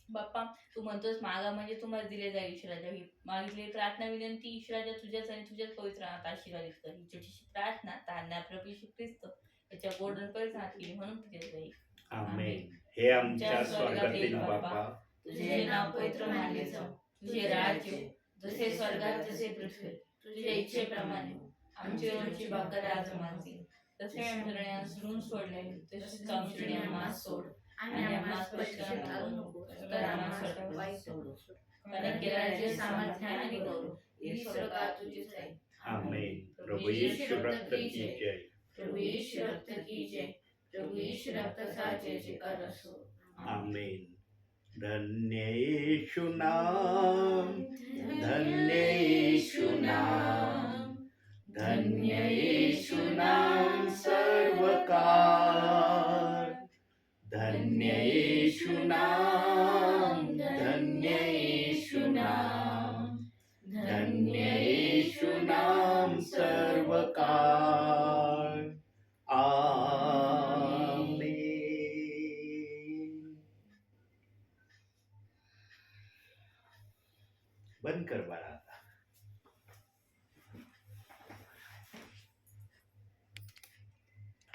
बाप्पा, तू म्हणतोस मागा म्हणजे तुम्हाला दिले जाईल ईश्वराजा. ही मागितलेली प्रार्थना विनंती ईश्वराजा तुझ्याच आणि तुझ्याच पवित्र नामात आशीर्वादित कर. ही छोटीशी प्रार्थना तान्या प्रभू येशू ख्रिस्त याच्या गोडन परिसरात केली म्हणून तुझे जाईल. आमेन. हे आमच्या स्वर्गातील बाप्पा, तुझे नाव पवित्र मानले जाऊ. तुझे राज्य जसे स्वर्गात तसे पृथ्वीवर. तुझ्या इच्छेप्रमाणे आमची रोजची भाकर आज आम्हाला, तसे आमच्या ऋण सोडले तसेच आमचे ऋण आम्हाला सोड आणि आम्हाला स्पर्श करू नको, तर आम्हाला स्वर्गात वाईट सोडू. कारण की राज्य, सामर्थ्य आणि गौरव ही सर्व तुझीच आहे. आमेन. प्रभु यीशु रक्त की जय. प्रभु यीशु रक्त की जय. प्रभु यीशु रक्ताचा जय जयकार असो. आमेन. धन्य येशू नाम, धन्य येशू नाम, धन्य येशू नाम सर्वकाळ. धन्य येशू नाम, धन्य येशू नाम, धन्य येशू नाम सर्वकाळ. आमेन. बंद कर बाळा.